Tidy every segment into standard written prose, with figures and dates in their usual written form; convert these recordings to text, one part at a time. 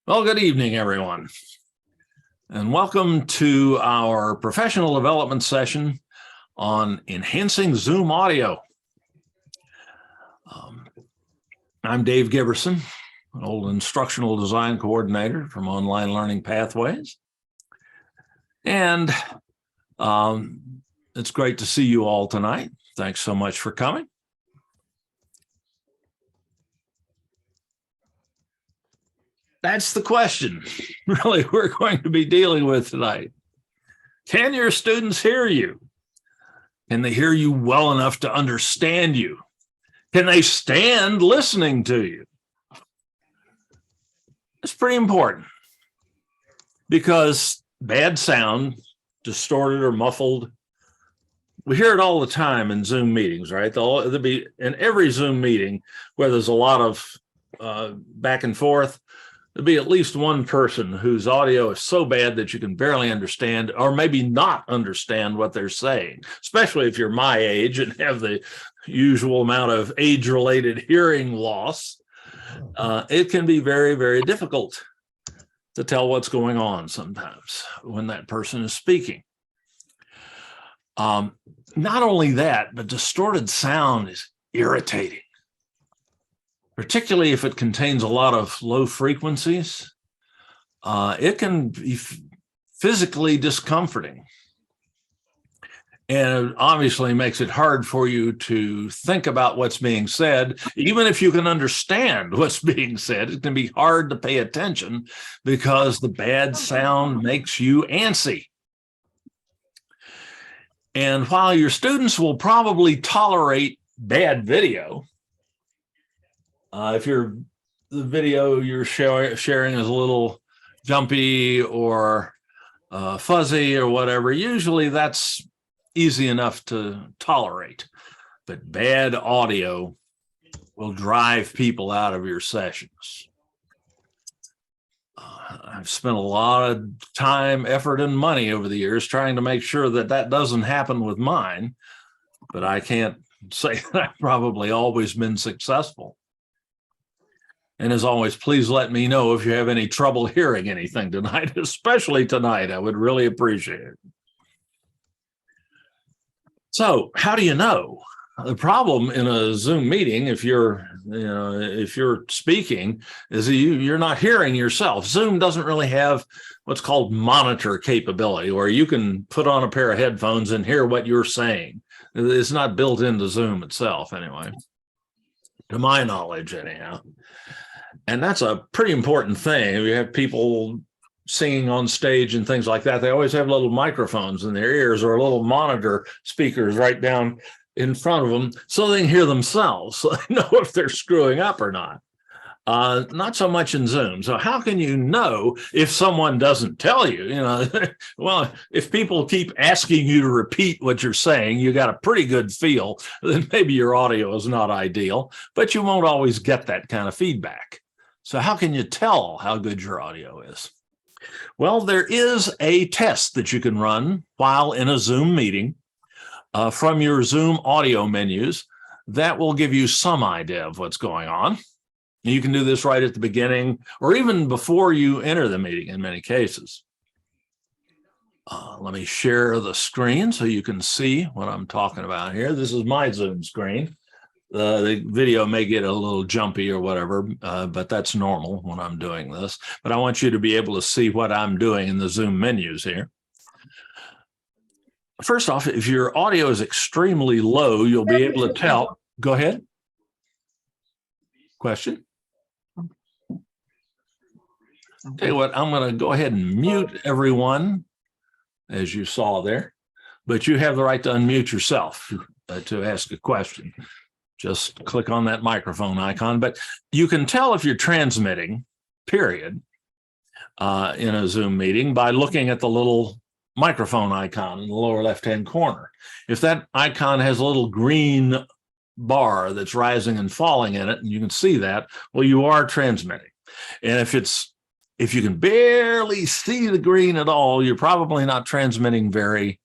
Well, good evening, everyone, and welcome to our professional development session on enhancing Zoom audio. I'm Dave Giberson, an old instructional design coordinator from Online Learning Pathways. And it's great to see you all tonight. Thanks so much for coming. That's the question, really, we're going to be dealing with tonight. Can your students hear you? Can they hear you well enough to understand you? Can they stand listening to you? It's pretty important because bad sound, distorted or muffled, we hear it all the time in Zoom meetings, right? There'll be in every Zoom meeting where there's a lot of back and forth, there'll be at least one person whose audio is so bad that you can barely understand or maybe not understand what they're saying, especially if you're my age and have the usual amount of age-related hearing loss. It can be very, very difficult to tell what's going on sometimes when that person is speaking. Not only that, but distorted sound is irritating, particularly if it contains a lot of low frequencies. It can be physically discomforting. And it obviously makes it hard for you to think about what's being said. Even if you can understand what's being said, it can be hard to pay attention because the bad sound makes you antsy. And while your students will probably tolerate bad video, if the video you're sharing is a little jumpy or fuzzy or whatever, usually that's easy enough to tolerate. But bad audio will drive people out of your sessions. I've spent a lot of time, effort, and money over the years trying to make sure that that doesn't happen with mine, but I can't say that I've probably always been successful. And as always, please let me know if you have any trouble hearing anything tonight, especially tonight. I would really appreciate it. So how do you know? The problem in a Zoom meeting, if you're speaking, is you're not hearing yourself. Zoom doesn't really have what's called monitor capability, where you can put on a pair of headphones and hear what you're saying. It's not built into Zoom itself, anyway, to my knowledge, anyhow. And that's a pretty important thing. If you have people singing on stage and things like that, they always have little microphones in their ears or little monitor speakers right down in front of them so they can hear themselves, so they know if they're screwing up or not. Not so much in Zoom. So how can you know if someone doesn't tell you? Well, if people keep asking you to repeat what you're saying, you got a pretty good feel that maybe your audio is not ideal, but you won't always get that kind of feedback. So how can you tell how good your audio is? Well, there is a test that you can run while in a Zoom meeting from your Zoom audio menus that will give you some idea of what's going on. You can do this right at the beginning or even before you enter the meeting in many cases. Let me share the screen so you can see what I'm talking about here. This is my Zoom screen. The video may get a little jumpy or whatever, but that's normal when I'm doing this. But I want you to be able to see what I'm doing in the Zoom menus here. First off, if your audio is extremely low, you'll be able to tell. Go ahead. Question? Tell you what, I'm going to go ahead and mute everyone, as you saw there. But you have the right to unmute yourself to ask a question. Just click on that microphone icon. But you can tell if you're transmitting, period, in a Zoom meeting by looking at the little microphone icon in the lower left-hand corner. If that icon has a little green bar that's rising and falling in it, and you can see that, well, you are transmitting. And if you can barely see the green at all, you're probably not transmitting very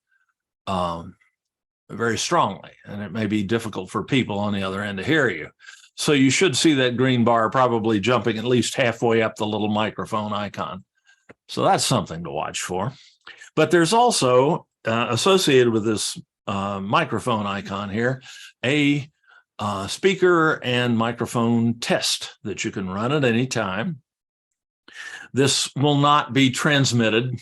strongly, and it may be difficult for people on the other end to hear you. So you should see that green bar probably jumping at least halfway up the little microphone icon. So that's something to watch for. But there's also associated with this microphone icon here, a speaker and microphone test that you can run at any time. This will not be transmitted.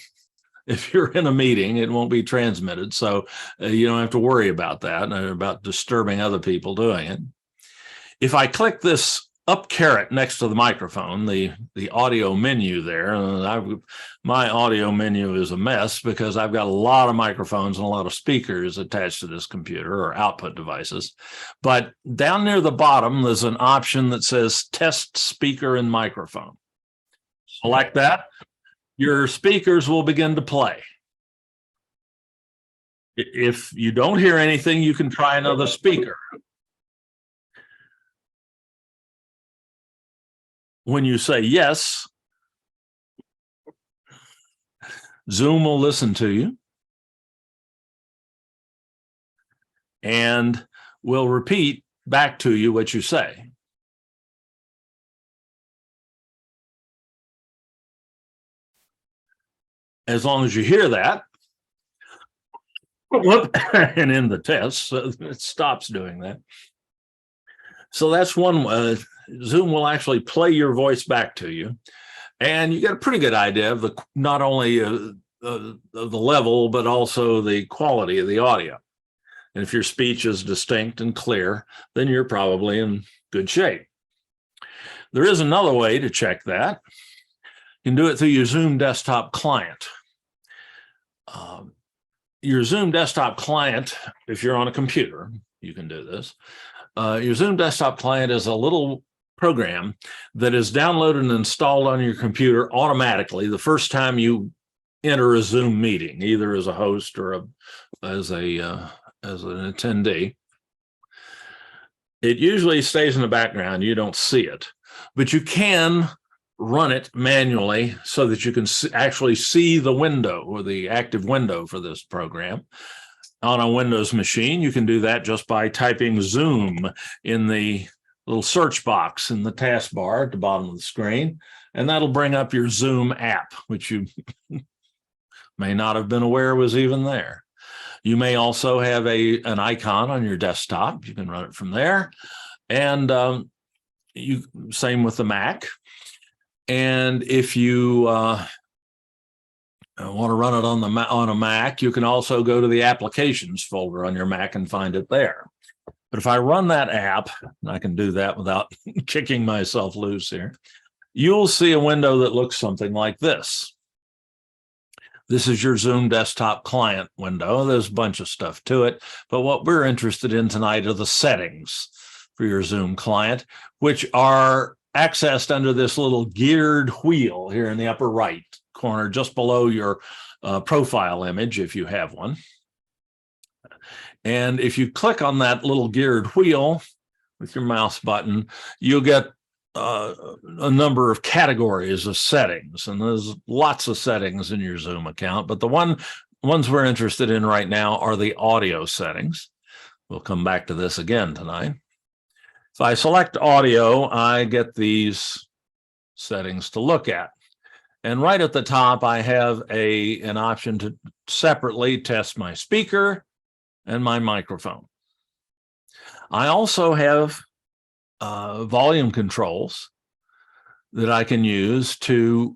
If you're in a meeting, it won't be transmitted. So you don't have to worry about that, about disturbing other people doing it. If I click this up caret next to the microphone, the audio menu there, my audio menu is a mess because I've got a lot of microphones and a lot of speakers attached to this computer or output devices. But down near the bottom, there's an option that says test speaker and microphone. Select that. Your speakers will begin to play. If you don't hear anything, you can try another speaker. When you say yes, Zoom will listen to you and will repeat back to you what you say. As long as you hear that, and in the test, so it stops doing that. So that's one. Zoom will actually play your voice back to you, and you get a pretty good idea of not only the level, but also the quality of the audio. And if your speech is distinct and clear, then you're probably in good shape. There is another way to check that. You can do it through your Zoom desktop client. Your Zoom desktop client, if you're on a computer, you can do this. Your Zoom desktop client is a little program that is downloaded and installed on your computer automatically the first time you enter a Zoom meeting, either as a host or as an attendee. It usually stays in the background. You don't see it, but you can run it manually so that you can actually see the window or the active window for this program. On a Windows machine, you can do that just by typing Zoom in the little search box in the taskbar at the bottom of the screen, and that'll bring up your Zoom app, which you may not have been aware was even there. You may also have an icon on your desktop. You can run it from there. And same with the Mac. And if you want to run it on a Mac, you can also go to the applications folder on your Mac and find it there. But if I run that app, and I can do that without kicking myself loose here, you'll see a window that looks something like this. This is your Zoom desktop client window. There's a bunch of stuff to it, but what we're interested in tonight are the settings for your Zoom client, which are accessed under this little geared wheel here in the upper right corner, just below your profile image, if you have one. And if you click on that little geared wheel with your mouse button, you'll get a number of categories of settings, and there's lots of settings in your Zoom account, but the ones we're interested in right now are the audio settings. We'll come back to this again tonight. If I select audio, I get these settings to look at. And right at the top, I have an option to separately test my speaker and my microphone. I also have volume controls that I can use to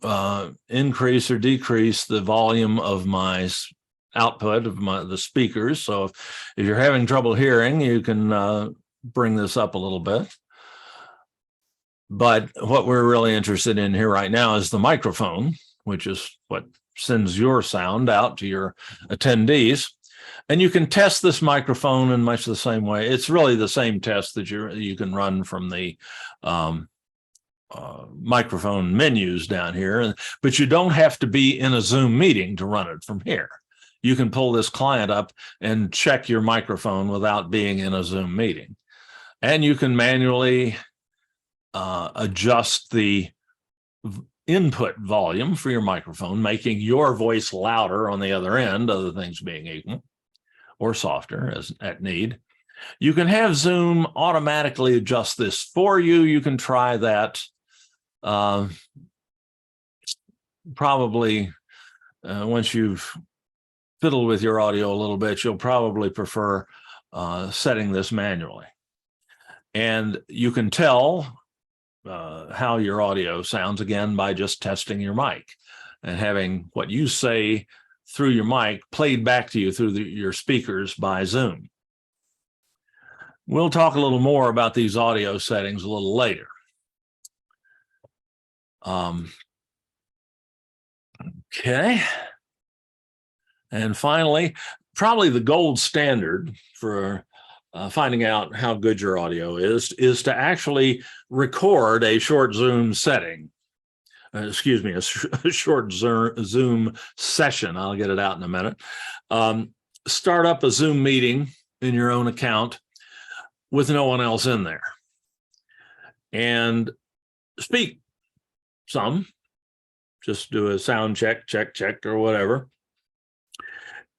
increase or decrease the volume of my output of the speakers. So if you're having trouble hearing, you can bring this up a little bit. But what we're really interested in here right now is the microphone, which is what sends your sound out to your attendees. And you can test this microphone in much the same way. It's really the same test that you can run from the microphone menus down here, but you don't have to be in a Zoom meeting to run it from here. You can pull this client up and check your microphone without being in a Zoom meeting. And you can manually adjust the input volume for your microphone, making your voice louder on the other end, other things being equal, or softer as at need. You can have Zoom automatically adjust this for you. You can try that. Probably once you've fiddled with your audio a little bit, you'll probably prefer setting this manually. And you can tell how your audio sounds again by just testing your mic and having what you say through your mic played back to you through your speakers by Zoom. We'll talk a little more about these audio settings a little later. Okay. And finally, probably the gold standard for finding out how good your audio is to actually record a short Zoom setting. Excuse me, a short Zoom session. I'll get it out in a minute. Start up a Zoom meeting in your own account with no one else in there. And speak some. Just do a sound check, or whatever.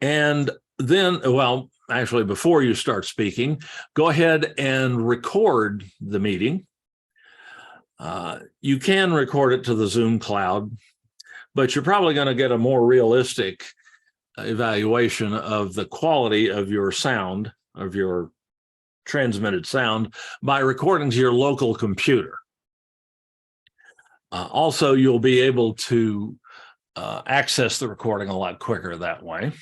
And then, well, actually, before you start speaking, go ahead and record the meeting. You can record it to the Zoom cloud, but you're probably going to get a more realistic evaluation of the quality of your sound, of your transmitted sound, by recording to your local computer. Also, you'll be able to access the recording a lot quicker that way.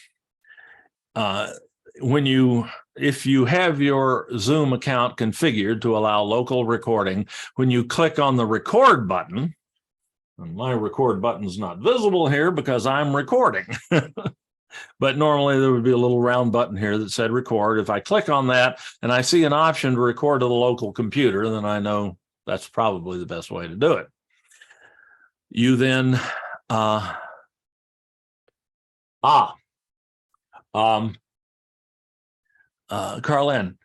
If you have your Zoom account configured to allow local recording, when you click on the record button, and my record button's not visible here because I'm recording, but normally there would be a little round button here that said record. If I click on that and I see an option to record to the local computer, then I know that's probably the best way to do it. You then, Carlin,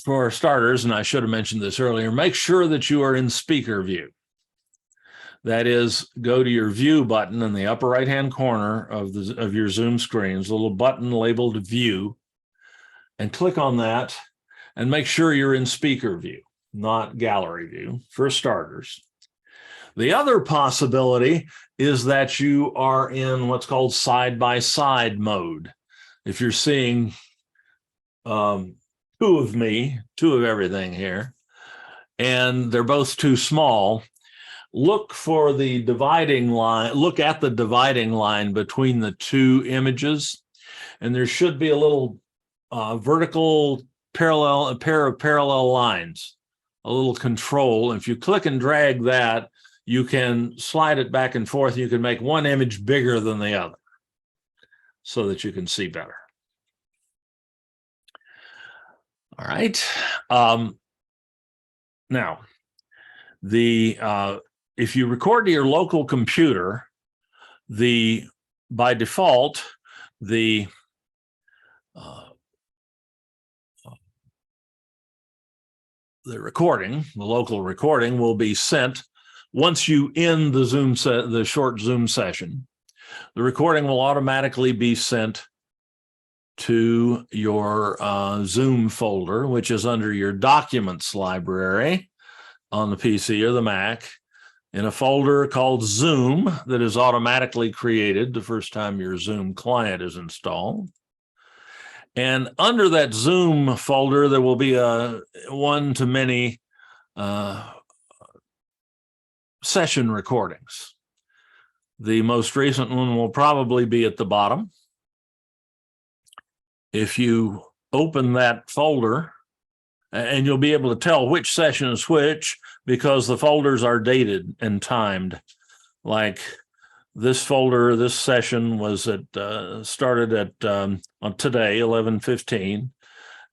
for starters, and I should have mentioned this earlier, make sure that you are in speaker view. That is, go to your view button in the upper right-hand corner of your Zoom screen. There's a little button labeled view, and click on that and make sure you're in speaker view, not gallery view, for starters. The other possibility is that you are in what's called side-by-side mode. If you're seeing two of me, two of everything here, and they're both too small, look for the dividing line, look at the dividing line between the two images, and there should be a little vertical parallel, a pair of parallel lines, a little control. If you click and drag that, you can slide it back and forth. You can make one image bigger than the other so that you can see better. All right. Now, if you record to your local computer, by default, the local recording will be sent once you end the short Zoom session. The recording will automatically be sent to your Zoom folder, which is under your Documents library on the PC or the Mac, in a folder called Zoom that is automatically created the first time your Zoom client is installed. And under that Zoom folder, there will be a one-to-many session recordings. The most recent one will probably be at the bottom. If you open that folder, and you'll be able to tell which session is which because the folders are dated and timed. Like this folder, this session was started at on today, 11:15,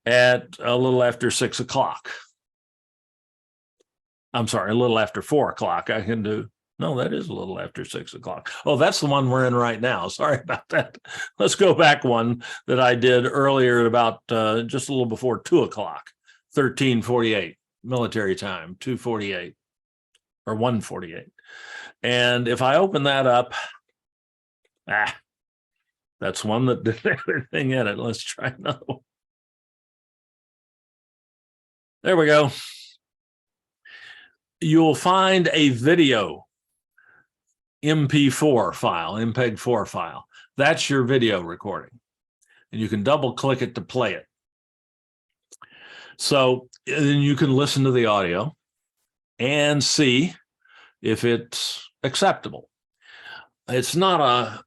at a little after 6 o'clock. I'm sorry, a little after 4 o'clock. I can do, no, that is a little after 6 o'clock. Oh, that's the one we're in right now. Sorry about that. Let's go back one that I did earlier at about just a little before 2 o'clock, 13:48 military time, 2:48 or 1:48. And if I open that up, that's one that did everything in it. Let's try another one. There we go. You'll find a video MP4 file, MPEG-4 file. That's your video recording. And you can double click it to play it. So then you can listen to the audio and see if it's acceptable. It's not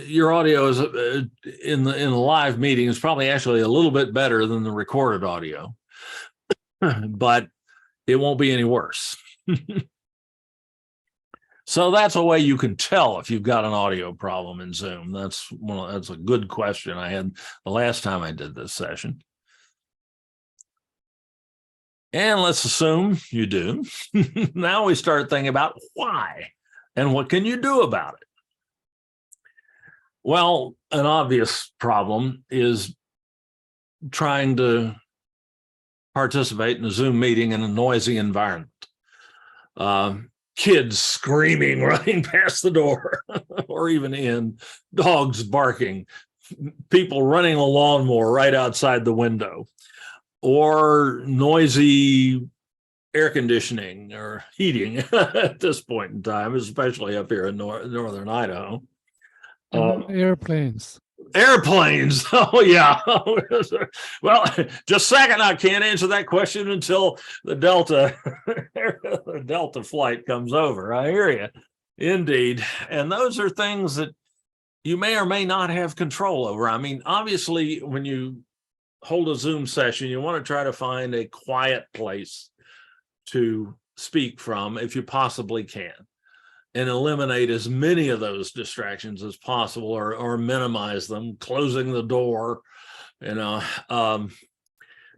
your audio is in the live meeting is probably actually a little bit better than the recorded audio, but it won't be any worse. So that's a way you can tell if you've got an audio problem in Zoom. That's a good question I had the last time I did this session. And let's assume you do. Now we start thinking about why and what can you do about it? Well, an obvious problem is trying to participate in a Zoom meeting in a noisy environment. Kids screaming, running past the door, or even in, dogs barking, people running a lawnmower right outside the window, or noisy air conditioning or heating at this point in time, especially up here in northern Idaho. Airplanes. Airplanes. Oh, yeah. Well, just a second. I can't answer that question until the Delta flight comes over. I hear you. Indeed. And those are things that you may or may not have control over. I mean, obviously, when you hold a Zoom session, you want to try to find a quiet place to speak from if you possibly can, and eliminate as many of those distractions as possible, or minimize them, closing the door,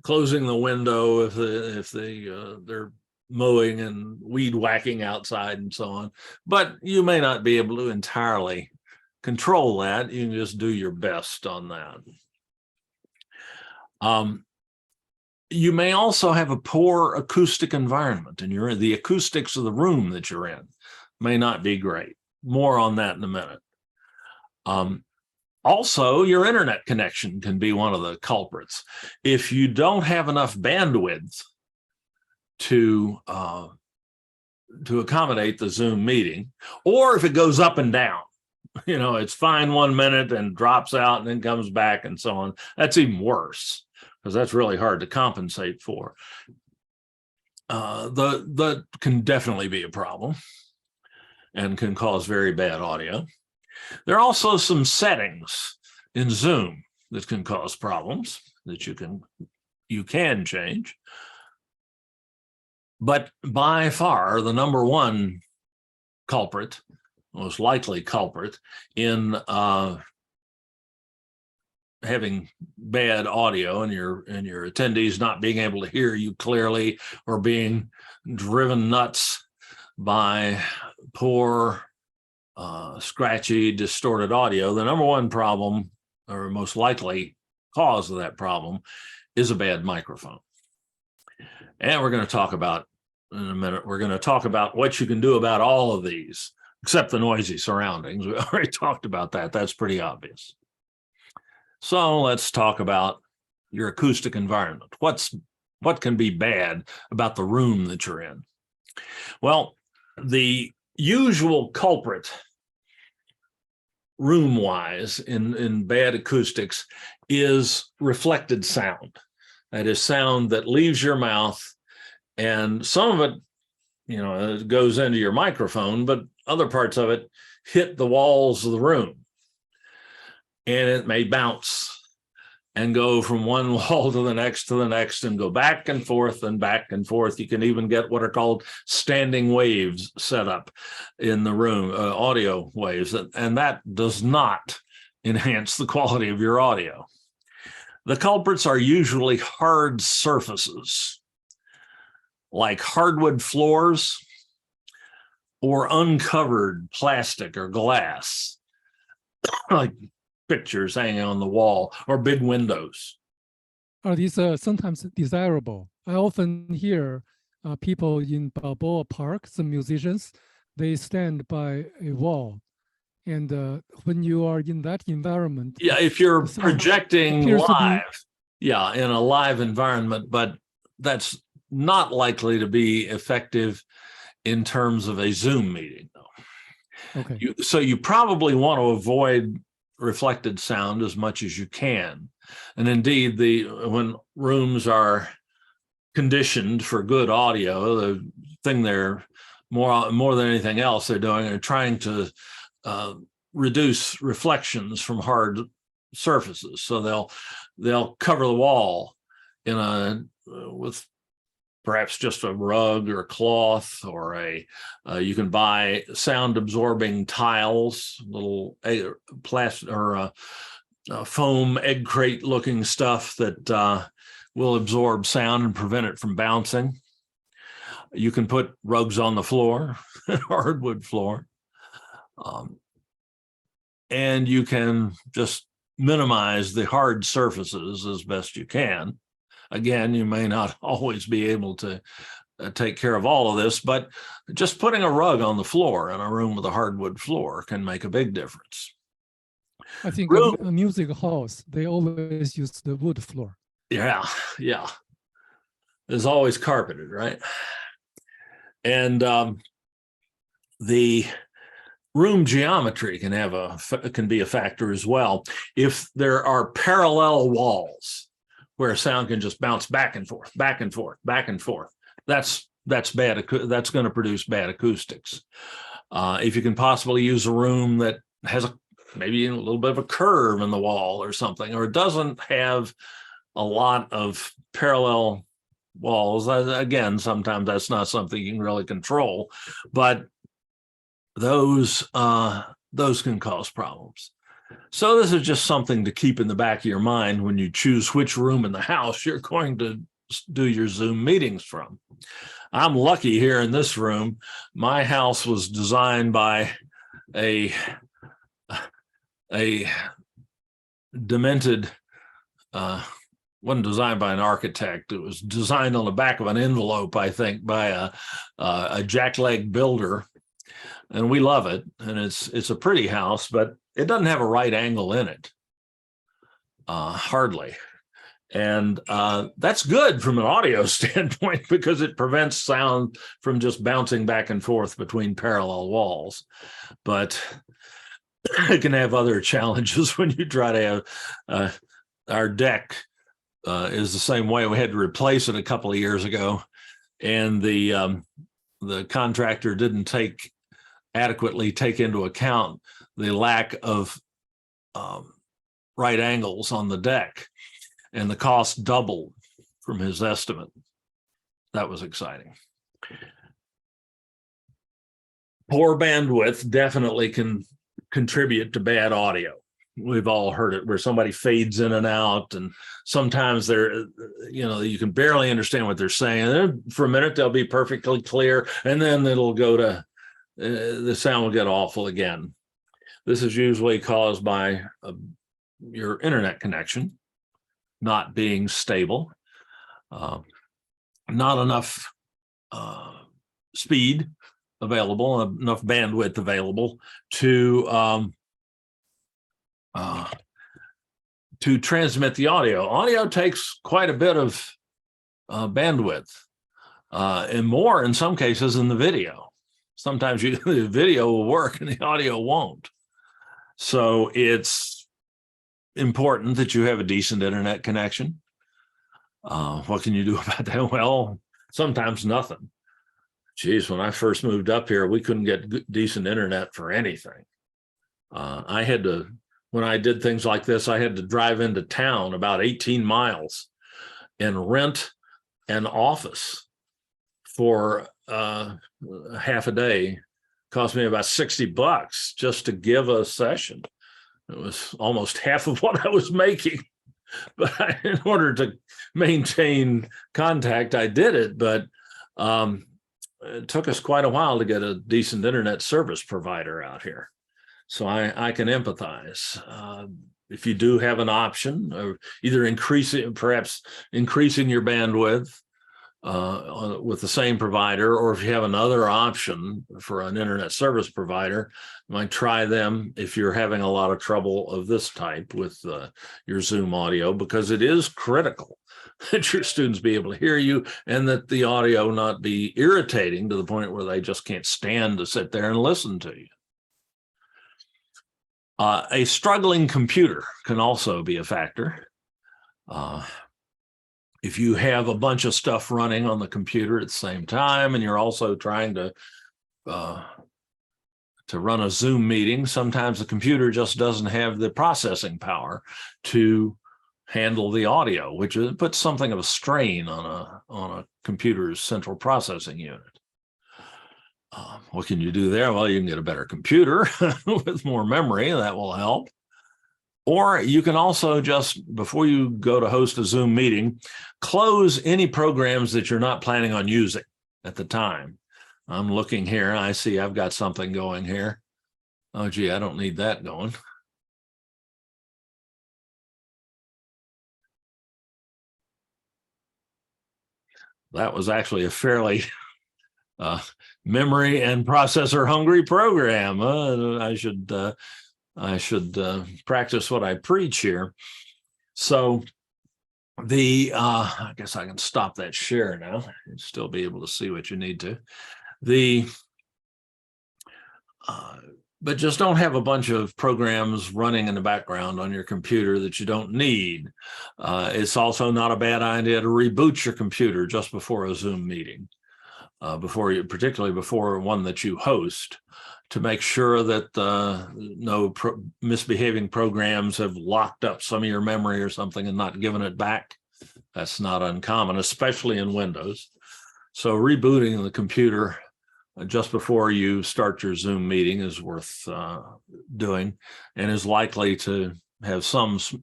closing the window if they're mowing and weed whacking outside and so on. But you may not be able to entirely control that. You can just do your best on that. You may also have a poor acoustic environment, and the acoustics of the room that you're in may not be great. More on that in a minute. Also, your internet connection can be one of the culprits. If you don't have enough bandwidth to accommodate the Zoom meeting, or if it goes up and down, it's fine 1 minute and drops out and then comes back and so on, that's even worse, because that's really hard to compensate for. That can definitely be a problem and can cause very bad audio. There are also some settings in Zoom that can cause problems that you can change. But by far, the number one culprit, most likely culprit, in having bad audio and your attendees not being able to hear you clearly, or being driven nuts by poor, scratchy, distorted audio, the number one problem, or most likely cause of that problem, is a bad microphone. And we're going to talk about, in a minute, we're going to talk about what you can do about all of these, except the noisy surroundings. We already talked about that. That's pretty obvious. So let's talk about your acoustic environment. What can be bad about the room that you're in? Well, the usual culprit room-wise in bad acoustics is reflected sound. That is sound that leaves your mouth, and some of it, it goes into your microphone, but other parts of it hit the walls of the room, and it may bounce and go from one wall to the next and go back and forth and back and forth. You can even get what are called standing waves set up in the room, audio waves, and that does not enhance the quality of your audio. The culprits are usually hard surfaces, like hardwood floors or uncovered plastic or glass, like pictures hanging on the wall, or big windows. Are these sometimes desirable? I often hear people in Balboa Park, some musicians, they stand by a wall. And when you are in that environment, yeah, if you're projecting live, Yeah, in a live environment, but that's not likely to be effective in terms of a Zoom meeting. Okay. So you probably want to avoid reflected sound as much as you can. And indeed, when rooms are conditioned for good audio, the thing they're more than anything else they're doing are trying to reduce reflections from hard surfaces. So they'll cover the wall with perhaps just a rug or a cloth, or you can buy sound absorbing tiles, little plastic or foam egg crate looking stuff that will absorb sound and prevent it from bouncing. You can put rugs on the floor, hardwood floor, and you can just minimize the hard surfaces as best you can. Again, you may not always be able to take care of all of this, but just putting a rug on the floor in a room with a hardwood floor can make a big difference. I think a music halls, they always use the wood floor. Yeah. There's always carpeted, right? And the room geometry can be a factor as well. If there are parallel walls where sound can just bounce back and forth, back and forth, back and forth, that's bad. That's going to produce bad acoustics. If you can possibly use a room that has maybe a little bit of a curve in the wall or something, or it doesn't have a lot of parallel walls, again, sometimes that's not something you can really control, but those can cause problems. So this is just something to keep in the back of your mind when you choose which room in the house you're going to do your Zoom meetings from. I'm lucky here in this room. My house was designed by a demented, wasn't designed by an architect. It was designed on the back of an envelope, I think, by a jackleg builder. And we love it. And it's a pretty house, but it doesn't have a right angle in it. Hardly. And that's good from an audio standpoint because it prevents sound from just bouncing back and forth between parallel walls. But it can have other challenges when you try to have our deck is the same way. We had to replace it a couple of years ago, and the contractor didn't adequately take into account the lack of right angles on the deck, and the cost doubled from his estimate. That was exciting. Poor bandwidth definitely can contribute to bad audio. We've all heard it where somebody fades in and out, and sometimes you can barely understand what they're saying. And for a minute, they'll be perfectly clear, and then it'll go to the sound will get awful again. This is usually caused by your internet connection not being stable, not enough speed available, enough bandwidth available to transmit the audio. Audio takes quite a bit of bandwidth, and more in some cases than the video. Sometimes the video will work and the audio won't. So it's important that you have a decent internet connection. What can you do about that? Well, sometimes nothing. Geez, when I first moved up here, we couldn't get decent internet for anything. When I did things like this, I had to drive into town about 18 miles and rent an office for half a day. Cost me about $60 just to give a session. It was almost half of what I was making. But in order to maintain contact, I did it. But it took us quite a while to get a decent internet service provider out here. So I can empathize. If you do have an option of either increasing your bandwidth with the same provider, or if you have another option for an internet service provider, you might try them if you're having a lot of trouble of this type with your Zoom audio, because it is critical that your students be able to hear you and that the audio not be irritating to the point where they just can't stand to sit there and listen to you. A struggling computer can also be a factor. If you have a bunch of stuff running on the computer at the same time, and you're also trying to run a Zoom meeting, sometimes the computer just doesn't have the processing power to handle the audio, which puts something of a strain on a computer's central processing unit. What can you do there? Well, you can get a better computer with more memory. That will help. Or you can also just, before you go to host a Zoom meeting, close any programs that you're not planning on using at the time. I'm looking here. I see I've got something going here. Oh, gee, I don't need that going. That was actually a fairly memory and processor hungry program. I should practice what I preach here. So I guess I can stop that share now and still be able to see what you need to. But just don't have a bunch of programs running in the background on your computer that you don't need. It's also not a bad idea to reboot your computer just before a Zoom meeting, particularly before one that you host, to make sure that no misbehaving programs have locked up some of your memory or something and not given it back. That's not uncommon, especially in Windows. So rebooting the computer just before you start your Zoom meeting is worth doing, and is likely to have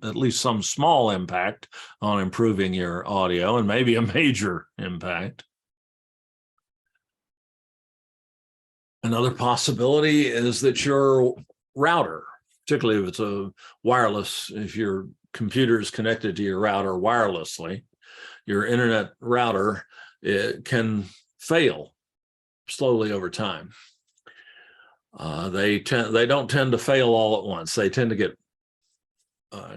at least some small impact on improving your audio, and maybe a major impact. Another possibility is that your router, particularly if it's if your computer is connected to your router wirelessly, your internet router, it can fail slowly over time. They don't tend to fail all at once. They tend to get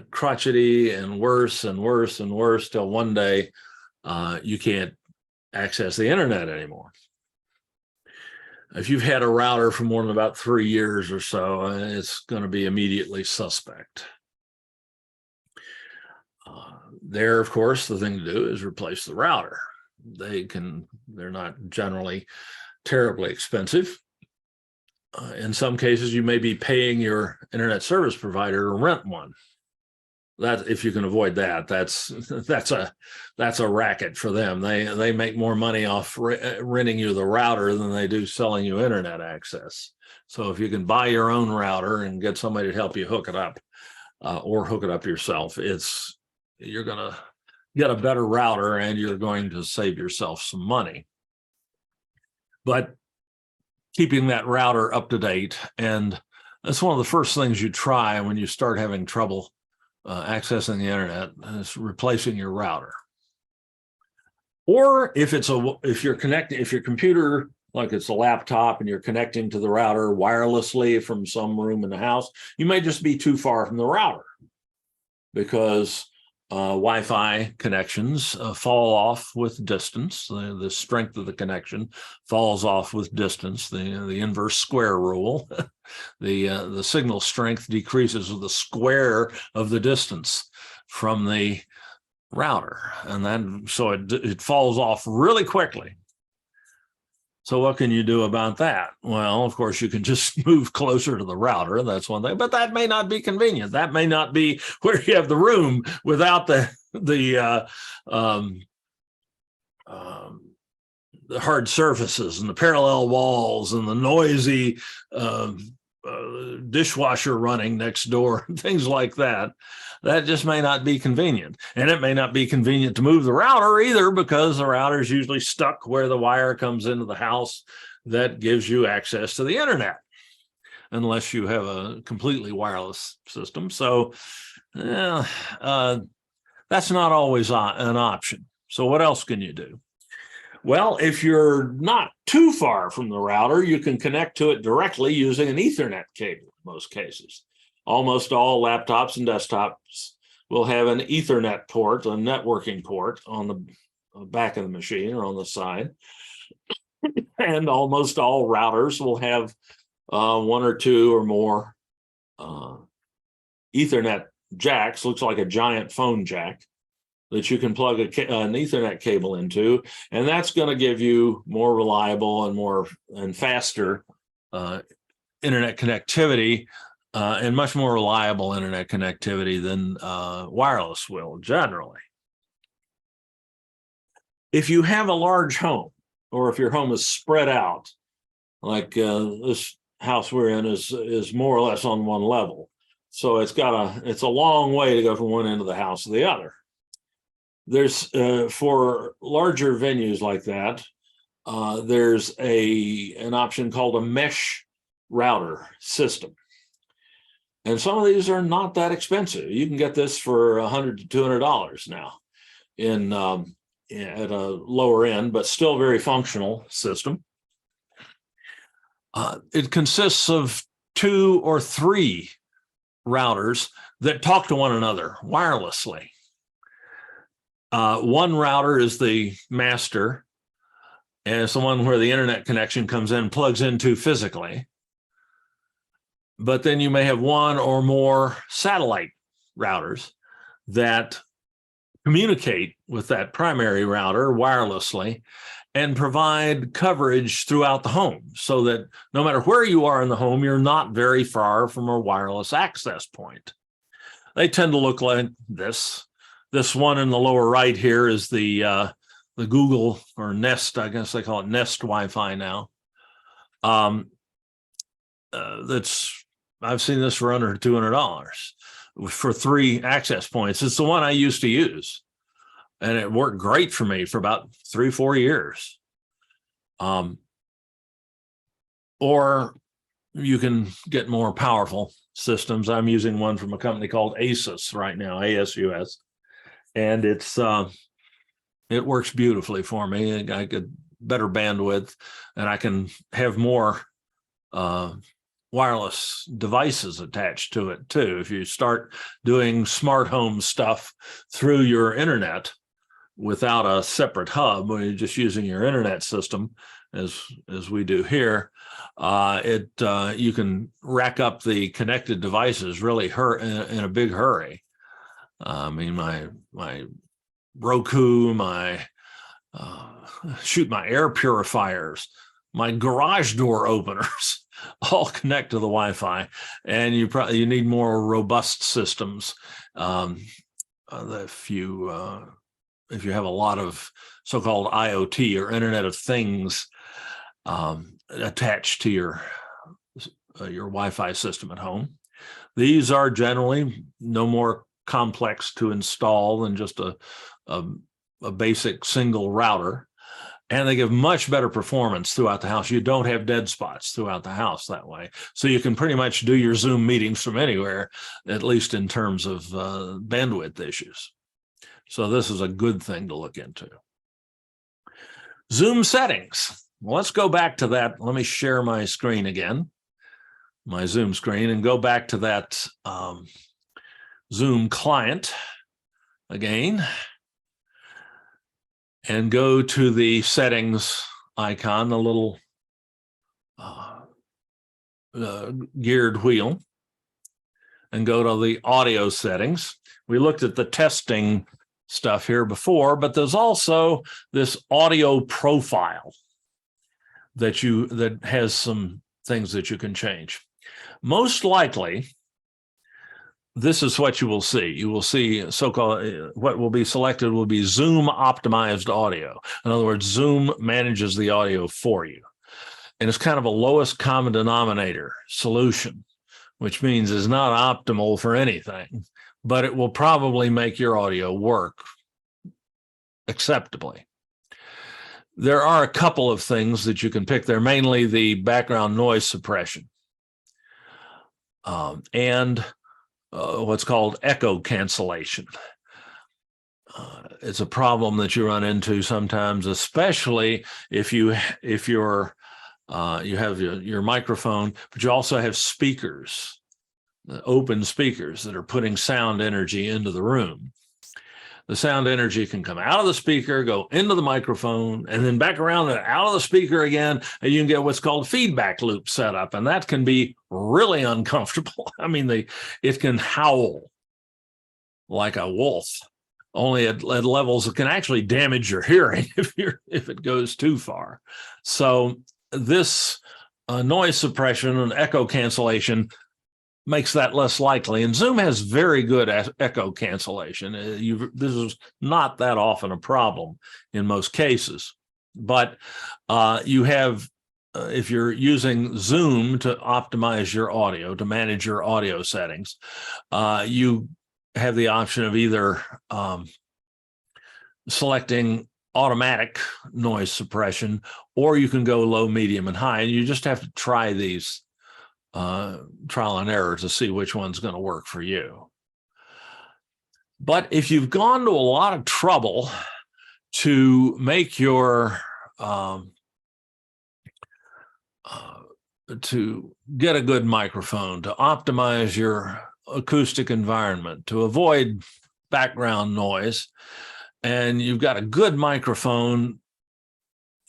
crotchety and worse and worse and worse till one day you can't access the internet anymore. If you've had a router for more than about 3 years or so, it's going to be immediately suspect. There, of course, the thing to do is replace the router. They're not generally terribly expensive. In some cases, you may be paying your internet service provider to rent one. That, if you can avoid that, that's a racket for them. They make more money off renting you the router than they do selling you internet access. So if you can buy your own router and get somebody to help you hook it up, or hook it up yourself, you're going to get a better router and you're going to save yourself some money. But keeping that router up to date, and that's one of the first things you try when you start having trouble accessing the internet, is replacing your router. Or if your computer, like it's a laptop, and you're connecting to the router wirelessly from some room in the house, you may just be too far from the router, because Wi-Fi connections fall off with distance. The strength of the connection falls off with distance. The inverse square rule. The signal strength decreases with the square of the distance from the router, and then so it falls off really quickly. So what can you do about that? Well, of course, you can just move closer to the router. That's one thing, but that may not be convenient. That may not be where you have the room without the hard surfaces and the parallel walls and the noisy dishwasher running next door, things like that. That just may not be convenient. And it may not be convenient to move the router either, because the router is usually stuck where the wire comes into the house that gives you access to the internet, unless you have a completely wireless system. So that's not always an option. So what else can you do? Well, if you're not too far from the router, you can connect to it directly using an Ethernet cable in most cases. Almost all laptops and desktops will have an Ethernet port, a networking port on the back of the machine or on the side. And almost all routers will have one or two or more Ethernet jacks, looks like a giant phone jack, that you can plug an Ethernet cable into, and that's going to give you more reliable and faster internet connectivity, and much more reliable internet connectivity than wireless will generally. If you have a large home, or if your home is spread out, like this house we're in is more or less on one level, so it's a long way to go from one end of the house to the other. There's for larger venues like that, there's an option called a mesh router system. And some of these are not that expensive. You can get this for $100 to $200 now at a lower end, but still very functional system. It consists of 2 or 3 routers that talk to one another wirelessly. One router is the master, and it's the one where the internet connection comes in, plugs into physically. But then you may have one or more satellite routers that communicate with that primary router wirelessly and provide coverage throughout the home, so that no matter where you are in the home, you're not very far from a wireless access point. They tend to look like this. This one in the lower right here is the Google or Nest, I guess they call it Nest Wi-Fi now. I've seen this for under $200 for 3 access points. It's the one I used to use, and it worked great for me for about 3-4 years. Or you can get more powerful systems. I'm using one from a company called ASUS right now, ASUS, and it works beautifully for me. I get better bandwidth, and I can have more wireless devices attached to it too. If you start doing smart home stuff through your internet without a separate hub, when you're just using your internet system, as we do here, you can rack up the connected devices really in a big hurry. I mean, my Roku, my air purifiers, my garage door openers all connect to the Wi-Fi, and you need more robust systems. If you have a lot of so-called IoT or Internet of Things attached to your Wi-Fi system at home, these are generally no more complex to install than just a basic single router. And they give much better performance throughout the house. You don't have dead spots throughout the house that way. So you can pretty much do your Zoom meetings from anywhere, at least in terms of bandwidth issues. So this is a good thing to look into. Zoom settings. Well, let's go back to that. Let me share my screen again, my Zoom screen, and go back to that Zoom client again. And go to the settings icon, the little geared wheel, and go to the audio settings. We looked at the testing stuff here before, but there's also this audio profile that has some things that you can change. Most likely, this is what you will see. You will see so-called, what will be selected will be Zoom optimized audio. In other words, Zoom manages the audio for you. And it's kind of a lowest common denominator solution, which means it's not optimal for anything, but it will probably make your audio work acceptably. There are a couple of things that you can pick there, mainly the background noise suppression and what's called echo cancellation. it's a problem that you run into sometimes, especially if you have your microphone, but you also have speakers, open speakers that are putting sound energy into the room. The sound energy can come out of the speaker, go into the microphone, and then back around and out of the speaker again, and you can get what's called feedback loop set up, and that can be really uncomfortable. I mean, it can howl like a wolf, only at levels that can actually damage your hearing if it goes too far. So this noise suppression and echo cancellation makes that less likely. And Zoom has very good echo cancellation. This is not that often a problem in most cases, but you have, if you're using Zoom to optimize your audio, to manage your audio settings, you have the option of either selecting automatic noise suppression, or you can go low, medium, and high, and you just have to try these trial and error to see which one's going to work for you. But if you've gone to a lot of trouble to make your to get a good microphone, to optimize your acoustic environment, to avoid background noise, and you've got a good microphone,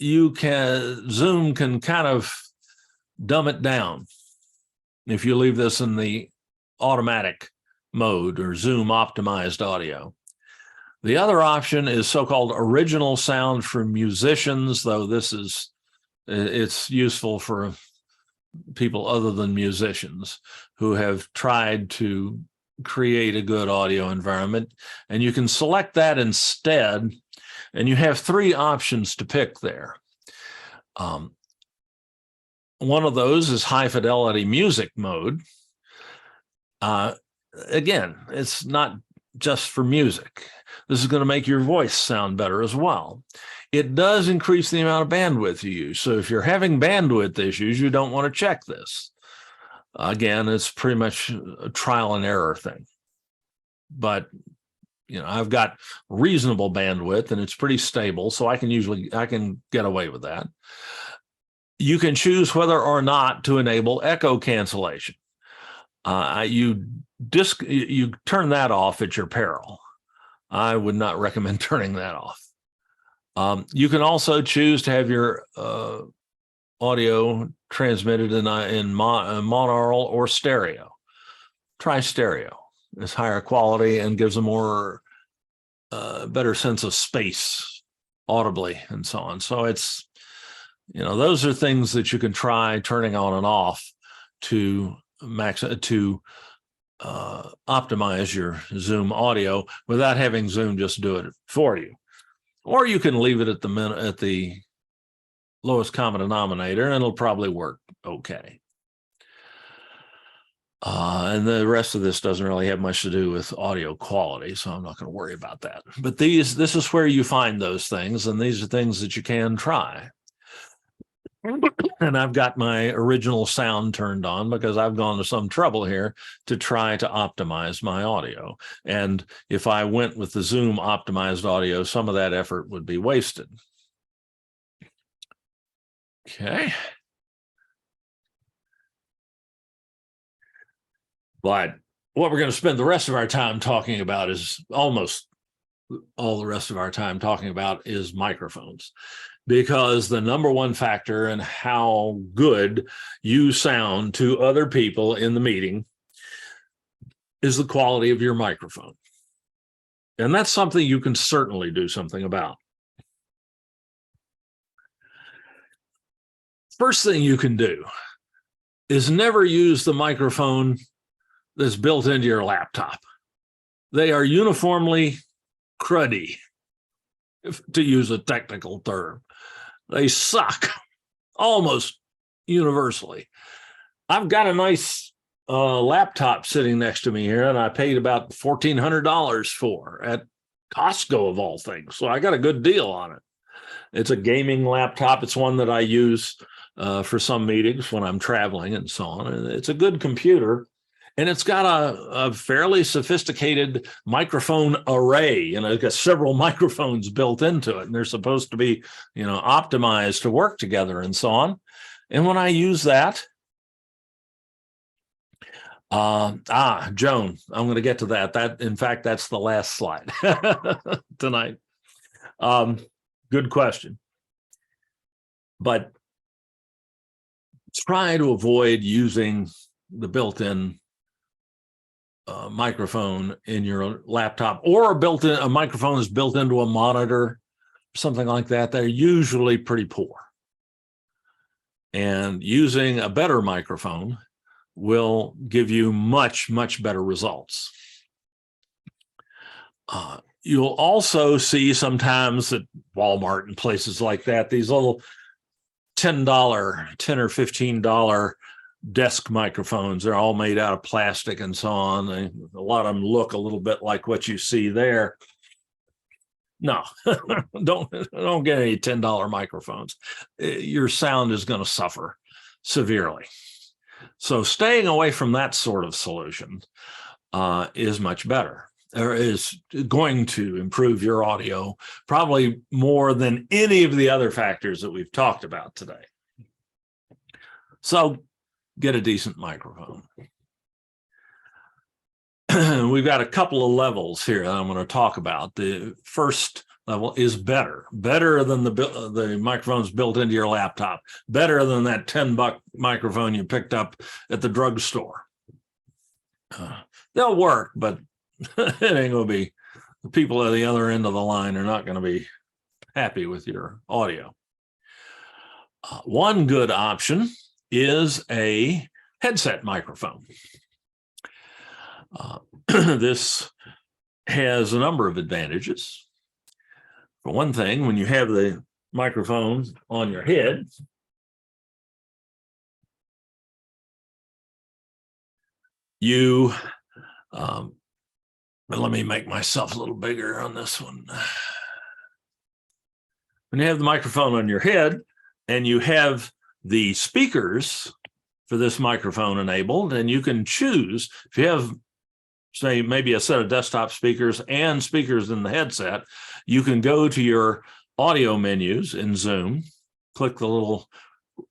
Zoom can kind of dumb it down if you leave this in the automatic mode or Zoom optimized audio. The other option is so-called original sound for musicians, though it's useful for people other than musicians who have tried to create a good audio environment, and you can select that instead, and you have three options to pick there. One of those is high fidelity music mode. Again, it's not just for music. This is going to make your voice sound better as well. It does increase the amount of bandwidth you use. So if you're having bandwidth issues, you don't want to check this. Again, it's pretty much a trial and error thing. But I've got reasonable bandwidth and it's pretty stable, so I can get away with that. You can choose whether or not to enable echo cancellation. You turn that off at your peril. I would not recommend turning that off. You can also choose to have your audio transmitted in monaural or stereo. Try stereo. It's higher quality and gives a more better sense of space audibly and so on. So it's, those are things that you can try turning on and off to optimize your Zoom audio without having Zoom just do it for you. Or you can leave it at the lowest common denominator, and it'll probably work okay. And the rest of this doesn't really have much to do with audio quality, so I'm not going to worry about that. But this is where you find those things, and these are things that you can try. And I've got my original sound turned on because I've gone to some trouble here to try to optimize my audio. And if I went with the Zoom optimized audio, some of that effort would be wasted. Okay. But what we're going to spend the rest of our time talking about is almost all the rest of our time talking about is microphones. Because the number one factor in how good you sound to other people in the meeting is the quality of your microphone. And that's something you can certainly do something about. First thing you can do is never use the microphone that's built into your laptop. They are uniformly cruddy, to use a technical term. They suck almost universally. I've got a nice laptop sitting next to me here, and I paid about $1,400 for at Costco of all things. So I got a good deal on it. It's a gaming laptop. It's one that I use for some meetings when I'm traveling and so on. And it's a good computer. And it's got a fairly sophisticated microphone array. It's got several microphones built into it, and they're supposed to be, optimized to work together and so on. And when I use that, Joan, I'm going to get to that. In fact, that's the last slide tonight. Good question. But try to avoid using the built-in microphone in your laptop, or a microphone is built into a monitor, something like that. They're usually pretty poor. And using a better microphone will give you much, much better results. You'll also see sometimes at Walmart and places like that, these little $10 or $15 desk microphones. They're all made out of plastic and so on. A lot of them look a little bit like what you see there. No, don't get any $10 microphones. Your sound is going to suffer severely. So staying away from that sort of solution is much better, or is going to improve your audio probably more than any of the other factors that we've talked about today. So get a decent microphone. We've got a couple of levels here that I'm going to talk about. The first level is better than the microphones built into your laptop, better than that $10 microphone you picked up at the drugstore. They'll work, but it ain't going to be, the people at the other end of the line are not going to be happy with your audio. One good option is a headset microphone. This has a number of advantages. For one thing, when you have the microphone on your head, you, let me make myself a little bigger on this one. When you have the microphone on your head and you have the speakers for this microphone enabled, and you can choose, if you have, say, maybe a set of desktop speakers and speakers in the headset, you can go to your audio menus in Zoom, click the little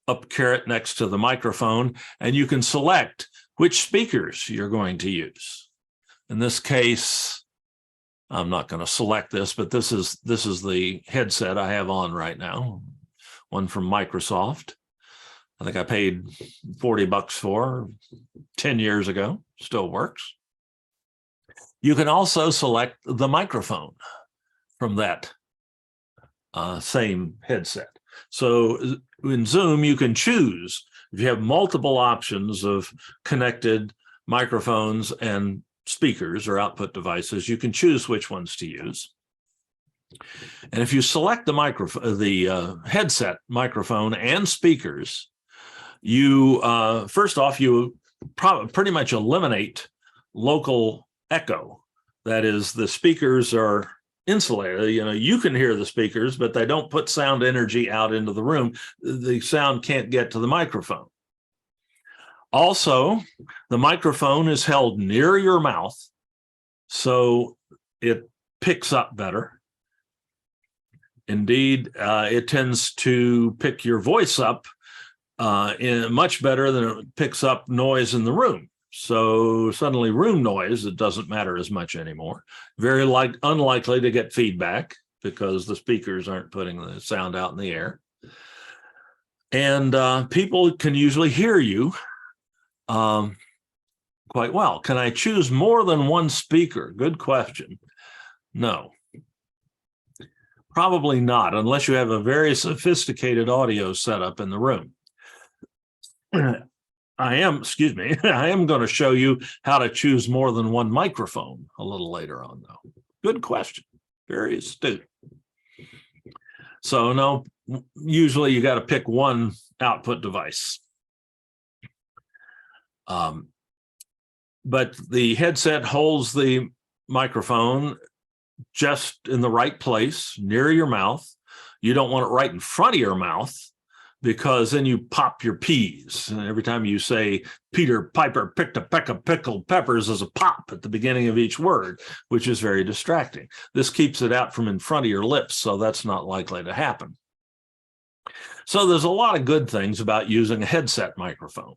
up caret next to the microphone, and you can select which speakers you're going to use. In this case, I'm not going to select this, but this is the headset I have on right now, one from Microsoft. I think I paid $40 for 10 years ago, still works. You can also select the microphone from that same headset. So in Zoom, you can choose, if you have multiple options of connected microphones and speakers or output devices, you can choose which ones to use. And if you select the headset microphone and speakers, you first off, you pretty much eliminate local echo. That is, the speakers are insulated. You can hear the speakers, but they don't put sound energy out into the room. The sound can't get to the microphone. Also, the microphone is held near your mouth, so it picks up better. Indeed, it tends to pick your voice up much better than it picks up noise in the room. So suddenly room noise, it doesn't matter as much anymore. Very unlikely to get feedback because the speakers aren't putting the sound out in the air. And people can usually hear you quite well. Can I choose more than one speaker? Good question. No. Probably not, unless you have a very sophisticated audio setup in the room. I am going to show you how to choose more than one microphone a little later on, though. Good question. Very astute. So no, usually you got to pick one output device. But the headset holds the microphone just in the right place, near your mouth. You don't want it right in front of your mouth because then you pop your P's. And every time you say Peter Piper picked a peck of pickled peppers, as a pop at the beginning of each word, which is very distracting. This keeps it out from in front of your lips, so that's not likely to happen. So there's a lot of good things about using a headset microphone.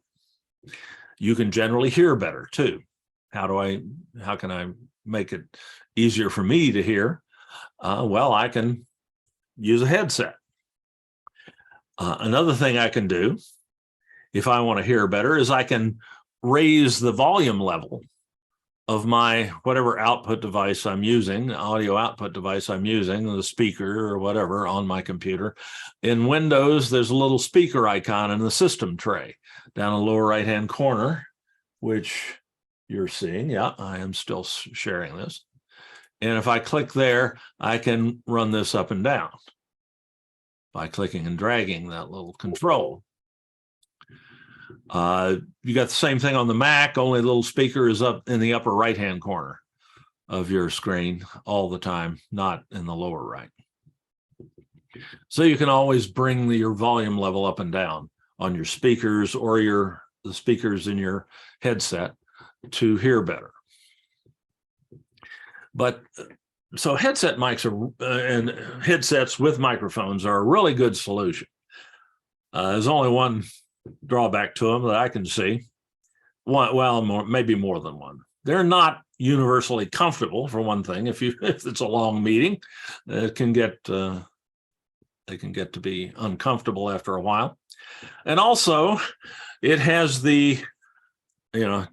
You can generally hear better too. How can I make it easier for me to hear? Well, I can use a headset. Another thing I can do, if I want to hear better, is I can raise the volume level of my whatever output device I'm using, audio output device I'm using, the speaker or whatever on my computer. In Windows, there's a little speaker icon in the system tray down in the lower right-hand corner, which you're seeing. Yeah, I am still sharing this. And if I click there, I can run this up and down by clicking and dragging that little control. You got the same thing on the Mac, only the little speaker is up in the upper right-hand corner of your screen all the time, not in the lower right. So you can always bring your volume level up and down on your speakers or the speakers in your headset to hear better. But so headset mics and headsets with microphones are a really good solution. There's only one drawback to them that I can see. Maybe more than one. They're not universally comfortable, for one thing. If it's a long meeting, it can get they can get to be uncomfortable after a while. And also, it has the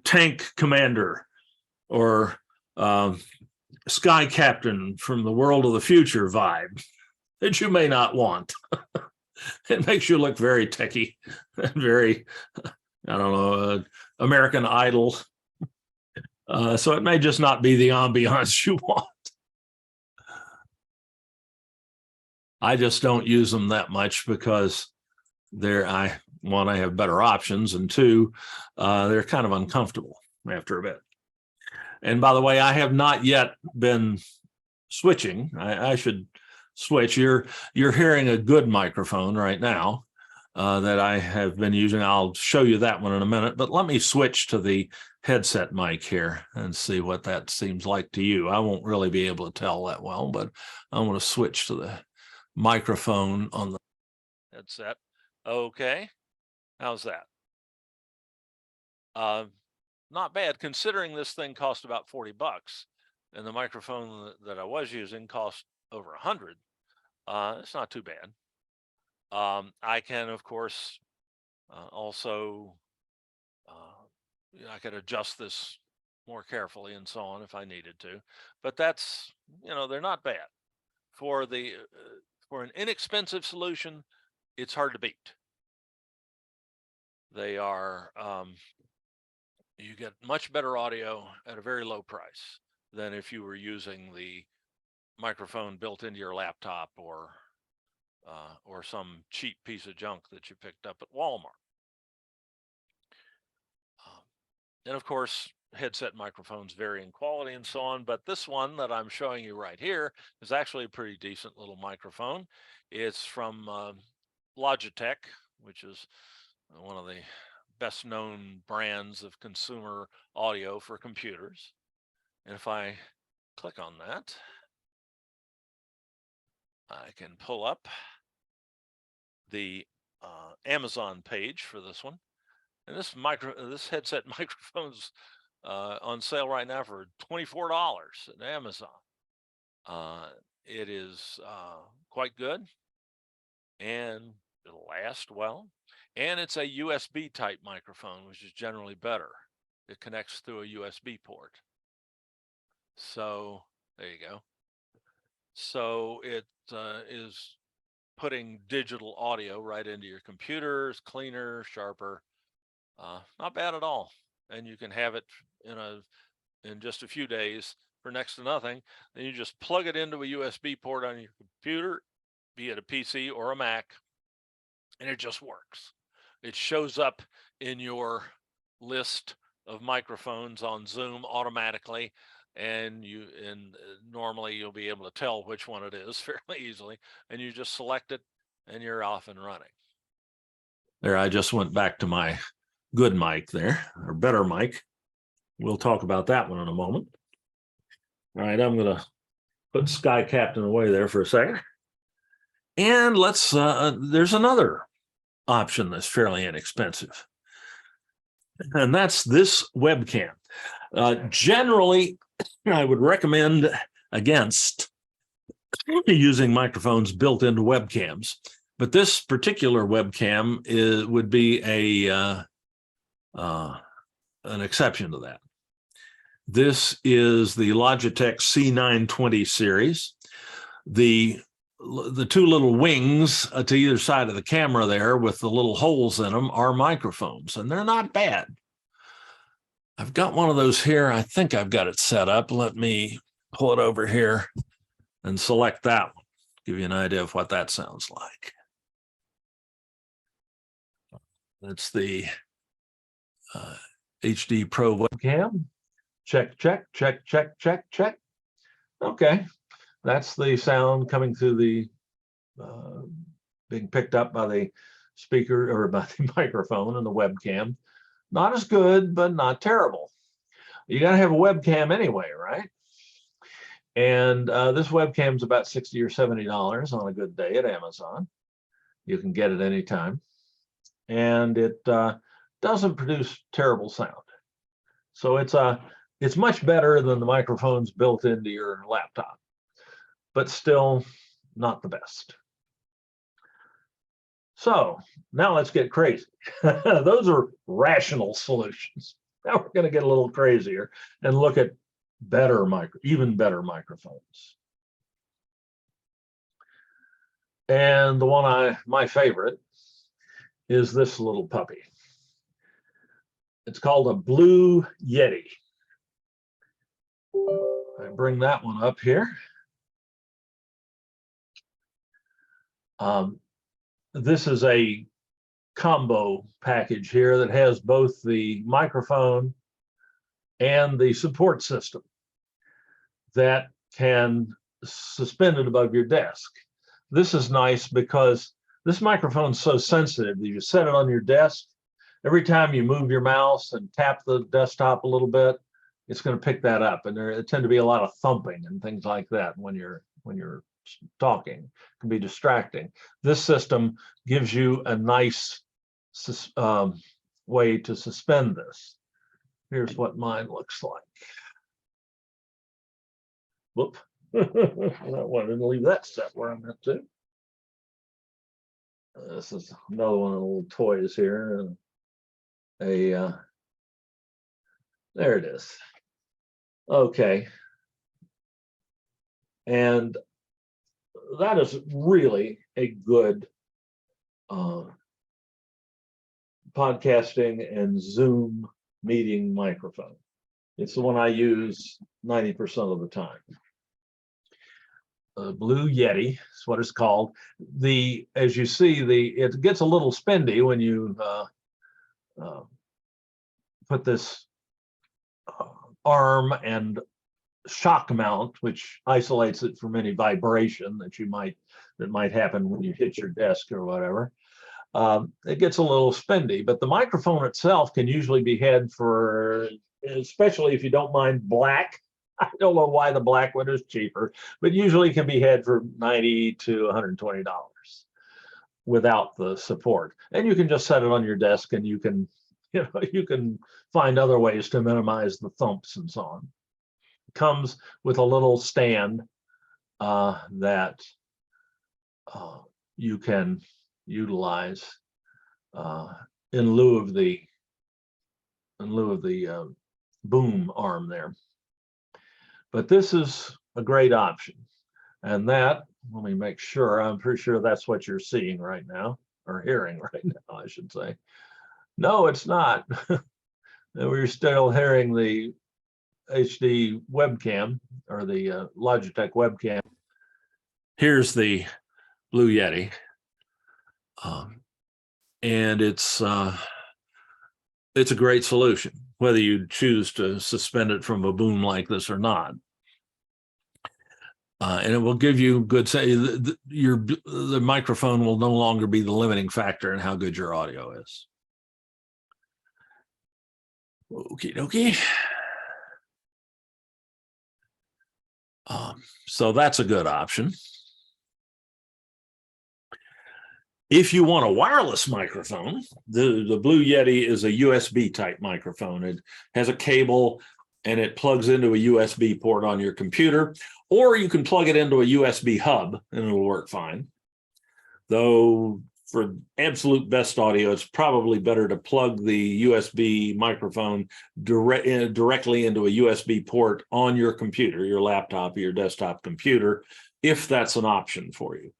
tank commander or sky captain from the world of the future vibe that you may not want. It makes you look very techie and very, American Idol. So it may just not be the ambiance you want. I just don't use them that much because I have better options, and two, they're kind of uncomfortable after a bit. And by the way, I have not yet been switching. I should switch. You're hearing a good microphone right now that I have been using. I'll show you that one in a minute, but let me switch to the headset mic here and see what that seems like to you. I won't really be able to tell that well, but I want to switch to the microphone on the headset. Okay, how's that? Not bad, considering this thing cost about $40 and the microphone that I was using cost over $100. It's not too bad. I can, of course, also I could adjust this more carefully and so on if I needed to, but that's they're not bad for an inexpensive solution. It's hard to beat. They are you get much better audio at a very low price than if you were using the microphone built into your laptop or some cheap piece of junk that you picked up at Walmart. And of course, headset microphones vary in quality and so on, but this one that I'm showing you right here is actually a pretty decent little microphone. It's from Logitech, which is one of the best known brands of consumer audio for computers. And if I click on that, I can pull up the Amazon page for this one. And this headset microphone's on sale right now for $24 at Amazon. It is quite good, and it'll last well. And it's a USB type microphone, which is generally better. It connects through a USB port. So there you go. So it is putting digital audio right into your computer. It's cleaner, sharper, not bad at all. And you can have it in just a few days for next to nothing. Then you just plug it into a USB port on your computer, be it a PC or a Mac, and it just works. It shows up in your list of microphones on Zoom automatically, and normally you'll be able to tell which one it is fairly easily, and you just select it and you're off and running. There, I just went back to my good mic there, or better mic. We'll talk about that one in a moment. All right, I'm going to put Sky Captain away there for a second. And let's, there's another option that's fairly inexpensive. And that's this webcam. Generally, I would recommend against using microphones built into webcams. But this particular webcam would be an exception to that. This is the Logitech C920 series. The two little wings to either side of the camera there with the little holes in them are microphones, and they're not bad. I've got one of those here. I think I've got it set up. Let me pull it over here and select that one. Give you an idea of what that sounds like. That's the HD Pro webcam. Check, check, check, check, check, check. Okay, that's the sound coming through the, being picked up by the speaker or by the microphone and the webcam. Not as good, but not terrible. You got to have a webcam anyway, right? And this webcam is about $60 or $70 on a good day at Amazon. You can get it anytime. And it doesn't produce terrible sound. So it's much better than the microphones built into your laptop, but still not the best. So now let's get crazy. Those are rational solutions. Now we're going to get a little crazier and look at even better microphones. And the one my favorite is this little puppy. It's called a Blue Yeti. I bring that one up here. This is a combo package here that has both the microphone and the support system that can suspend it above your desk. This is nice because this microphone is so sensitive that you set it on your desk. Every time you move your mouse and tap the desktop a little bit, it's going to pick that up. And there tend to be a lot of thumping and things like that when you're talking. It can be distracting. This system gives you a nice way to suspend this. Here's what mine looks like. Whoop. I wanted to leave that set where I'm at too. This is another one of the little toys here. There it is. Okay. And that is really a good podcasting and Zoom meeting microphone. It's the one I use 90% of the time. Blue Yeti is what it's called. As you see, it gets a little spendy when you put this arm and shock mount, which isolates it from any vibration that might happen when you hit your desk or whatever. It gets a little spendy, but the microphone itself can usually be had for, especially if you don't mind black. I don't know why the black one is cheaper, but usually can be had for $90 to $120 without the support. And you can just set it on your desk, and you can find other ways to minimize the thumps and so on. It comes with a little stand that you can utilize in lieu of the boom arm there. But this is a great option. And that, let me make sure, I'm pretty sure that's what you're seeing right now, or hearing right now, I should say. No, it's not. We're still hearing the HD webcam, or the Logitech webcam. Here's the Blue Yeti. And it's a great solution, whether you choose to suspend it from a boom like this or not. And it will give you good say the microphone will no longer be the limiting factor in how good your audio is. Okie dokie. So that's a good option. If you want a wireless microphone, the Blue Yeti is a USB type microphone. It has a cable and it plugs into a USB port on your computer, or you can plug it into a USB hub and it'll work fine. Though for absolute best audio, it's probably better to plug the USB microphone directly into a USB port on your computer, your laptop, or your desktop computer, if that's an option for you.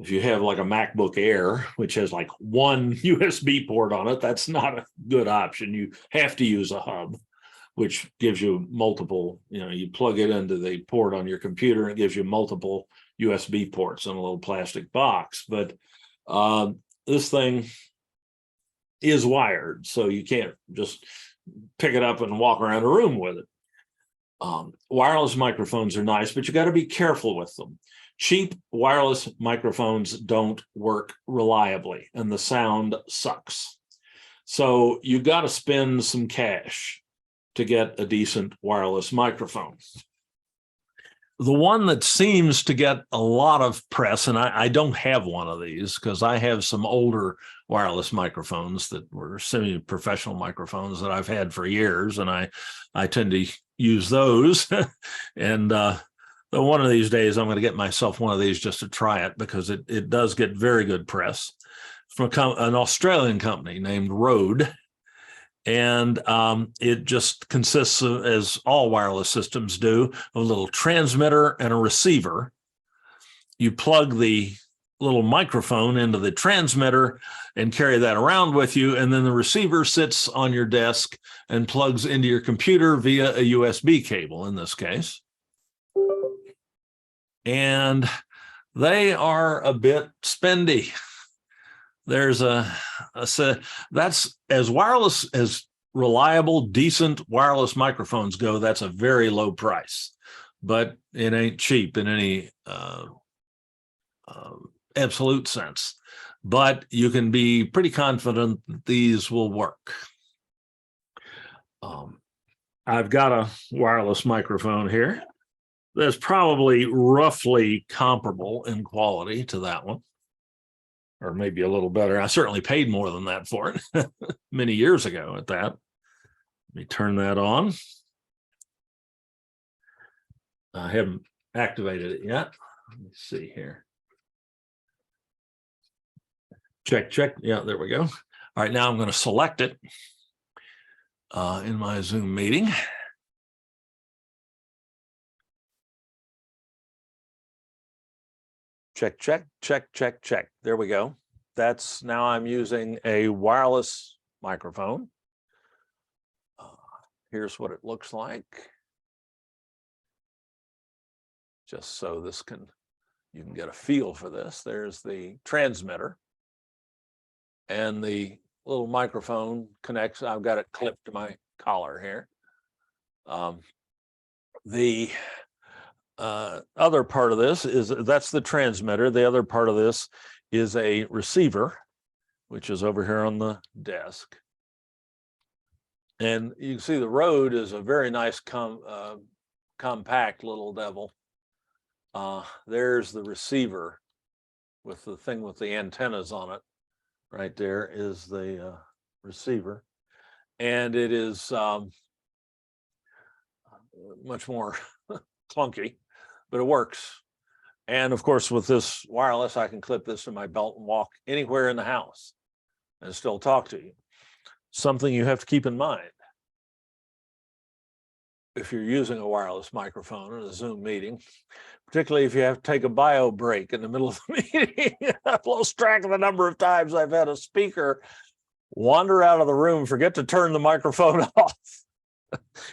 If you have like a MacBook Air, which has like one USB port on it, that's not a good option. You have to use a hub, which gives you multiple, you plug it into the port on your computer and it gives you multiple USB ports in a little plastic box. But this thing is wired, so you can't just pick it up and walk around a room with it. Wireless microphones are nice, but you got to be careful with them. Cheap wireless microphones don't work reliably and the sound sucks. So you got to spend some cash to get a decent wireless microphone. The one that seems to get a lot of press, and I don't have one of these because I have some older wireless microphones that were semi-professional microphones that I've had for years, and I tend to use those. And one of these days, I'm going to get myself one of these just to try it because it does get very good press from an Australian company named Rode. And it just consists of, as all wireless systems do, a little transmitter and a receiver. You plug the little microphone into the transmitter and carry that around with you, and then the receiver sits on your desk and plugs into your computer via a USB cable in this case. And they are a bit spendy. There's that's as wireless as reliable, decent wireless microphones go. That's a very low price, but it ain't cheap in any absolute sense. But you can be pretty confident that these will work. I've got a wireless microphone here that's probably roughly comparable in quality to that one, or maybe a little better. I certainly paid more than that for it many years ago at that. Let me turn that on. I haven't activated it yet. Let me see here. Check, check. Yeah, there we go. All right, now I'm going to select it in my Zoom meeting. Check, check, check, check, check. There we go. That's now I'm using a wireless microphone. Here's what it looks like. Just so you can get a feel for this. There's the transmitter and the little microphone connects. I've got it clipped to my collar here. The other part of this that's the transmitter. The other part of this is a receiver, which is over here on the desk. And you can see the Rode is a very nice compact little devil. There's the receiver with the thing with the antennas on it. Right there is the receiver. And it is much more clunky, but it works. And of course, with this wireless, I can clip this in my belt and walk anywhere in the house and still talk to you. Something you have to keep in mind if you're using a wireless microphone in a Zoom meeting, particularly if you have to take a bio break in the middle of the meeting. I've lost track of the number of times I've had a speaker wander out of the room, forget to turn the microphone off,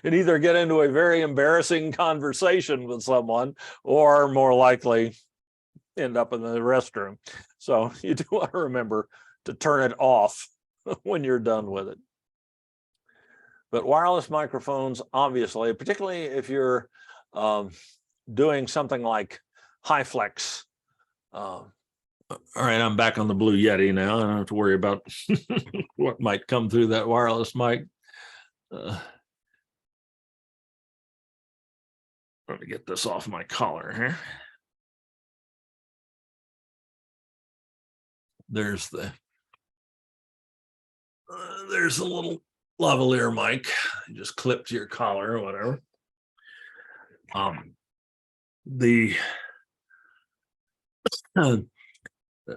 and either get into a very embarrassing conversation with someone or more likely end up in the restroom. So you do want to remember to turn it off when you're done with it. But wireless microphones, obviously, particularly if you're doing something like high flex. All right, I'm back on the Blue Yeti now. I don't have to worry about what might come through that wireless mic. Let me get this off my collar here. There's the little lavalier mic. You just clip to your collar or whatever.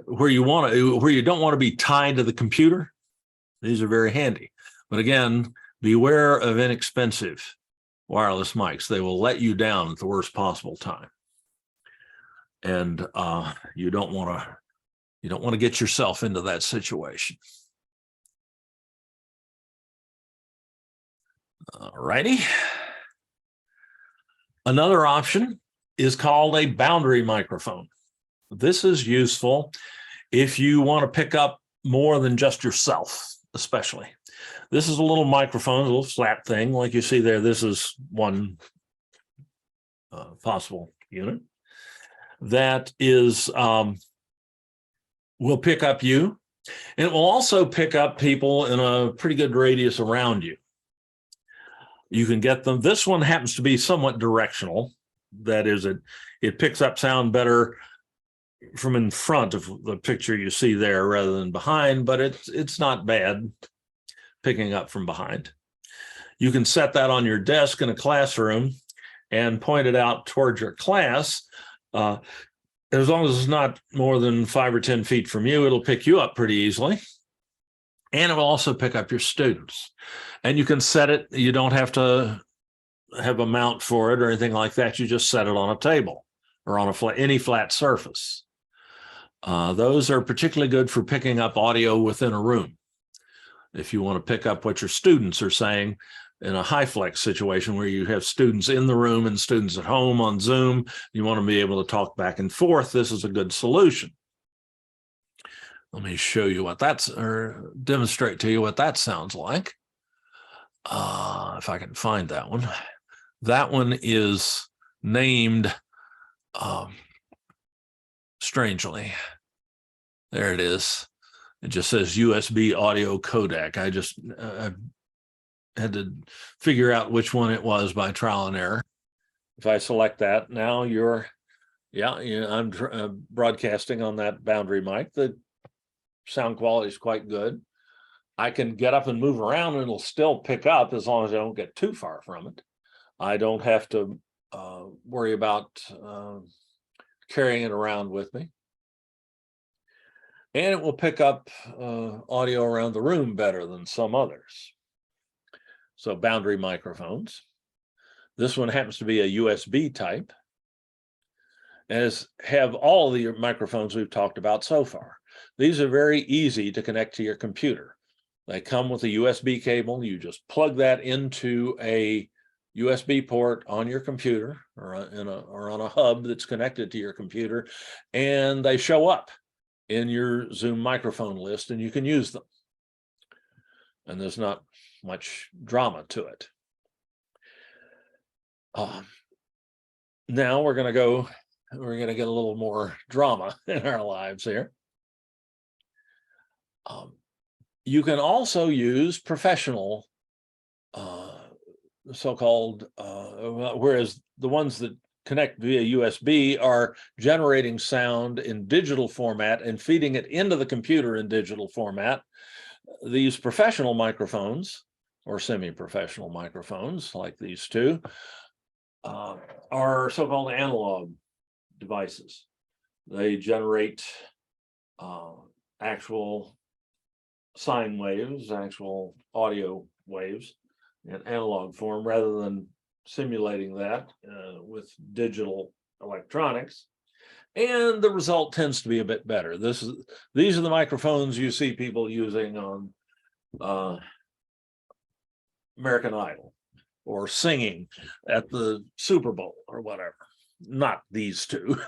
Where you don't want to be tied to the computer, these are very handy. But again, beware of inexpensive wireless mics. They will let you down at the worst possible time. And you don't want to get yourself into that situation. All righty. Another option is called a boundary microphone. This is useful if you want to pick up more than just yourself, especially. This is a little microphone, a little flat thing like you see there. This is one possible unit that is will pick up you, and it will also pick up people in a pretty good radius around you. You can get them. This one happens to be somewhat directional. That is, it picks up sound better from in front of the picture you see there rather than behind, but it's not bad picking up from behind. You can set that on your desk in a classroom and point it out towards your class. As long as it's not more than 5 or 10 feet from you, it'll pick you up pretty easily. And it will also pick up your students. And you can set it, you don't have to have a mount for it or anything like that. You just set it on a table or on any flat surface. Those are particularly good for picking up audio within a room. If you want to pick up what your students are saying in a high flex situation where you have students in the room and students at home on Zoom, you want to be able to talk back and forth, this is a good solution. Let me show you what or demonstrate to you what that sounds like. If I can find that one. That one is named strangely. There it is. It just says USB audio codec. I had to figure out which one it was by trial and error. If I select that, now I'm broadcasting on that boundary mic. The sound quality is quite good. I can get up and move around and it'll still pick up as long as I don't get too far from it. I don't have to worry about carrying it around with me. And it will pick up audio around the room better than some others. So boundary microphones. This one happens to be a USB type, as have all the microphones we've talked about so far. These are very easy to connect to your computer. They come with a USB cable. You just plug that into a USB port on your computer or on a hub that's connected to your computer, and they show up in your Zoom microphone list and you can use them. And there's not much drama to it. Now we're going to get a little more drama in our lives here. You can also use professional so-called, whereas the ones that connect via USB are generating sound in digital format and feeding it into the computer in digital format. These professional microphones or semi-professional microphones like these two are so-called analog devices. They generate actual sine waves, actual audio waves in analog form rather than simulating that with digital electronics, and the result tends to be a bit better. These are the microphones you see people using on American Idol or singing at the Super Bowl or whatever. Not these two.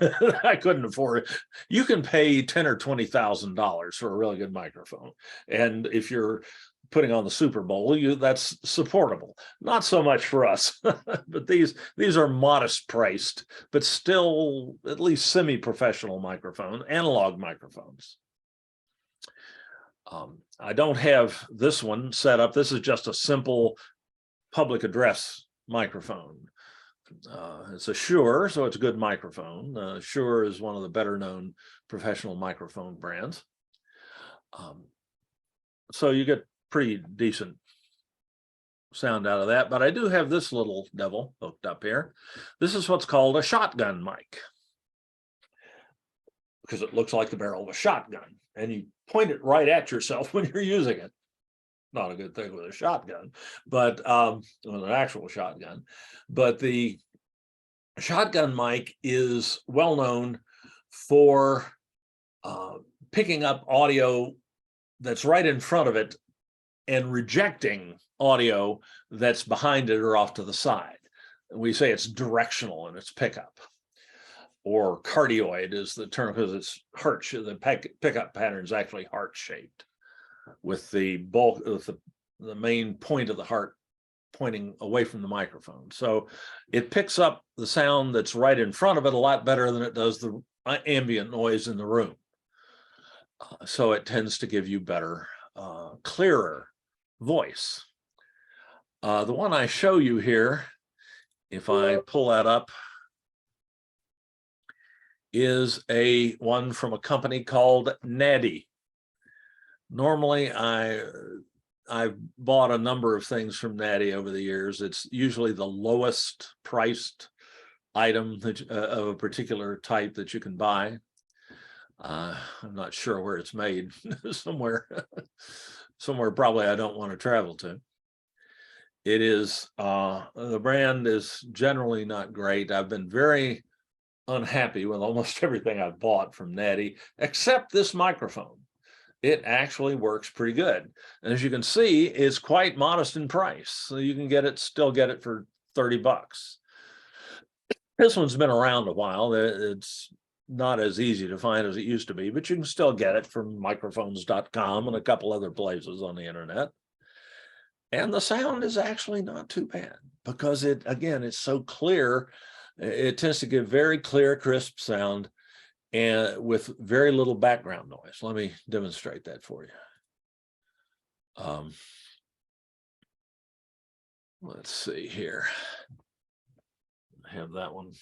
I couldn't afford it. You can pay $10,000 or $20,000 for a really good microphone, and if you're putting on the Super Bowl, that's supportable. Not so much for us, but these are modest priced, but still at least semi-professional microphone, analog microphones. I don't have this one set up. This is just a simple public address microphone. It's a Shure, so it's a good microphone. Shure is one of the better known professional microphone brands. So you get pretty decent sound out of that, but I do have this little devil hooked up here. This is what's called a shotgun mic, because it looks like the barrel of a shotgun, and you point it right at yourself when you're using it. Not a good thing with a shotgun, but with an actual shotgun. But the shotgun mic is well known for picking up audio that's right in front of it and rejecting audio that's behind it or off to the side. We say it's directional in its pickup, or cardioid is the term, because it's heart. The pickup pattern is actually heart shaped, with the bulk of the main point of the heart pointing away from the microphone. So it picks up the sound that's right in front of it a lot better than it does the ambient noise in the room. So it tends to give you better, clearer voice. The one I show you here, if I pull that up, is one from a company called Nadi. Normally, I've bought a number of things from Nadi over the years. It's usually the lowest priced item of a particular type that you can buy. I'm not sure where it's made. somewhere probably I don't want to travel to. It is, the brand is generally not great. I've been very unhappy with almost everything I've bought from Nadi, except this microphone. It actually works pretty good. And as you can see, it's quite modest in price. So you can still get it for $30. This one's been around a while. It's not as easy to find as it used to be, but you can still get it from microphones.com and a couple other places on the internet. And the sound is actually not too bad, because it's so clear. It tends to give very clear, crisp sound, and with very little background noise. Let me demonstrate that for you. Let's see here. I have that one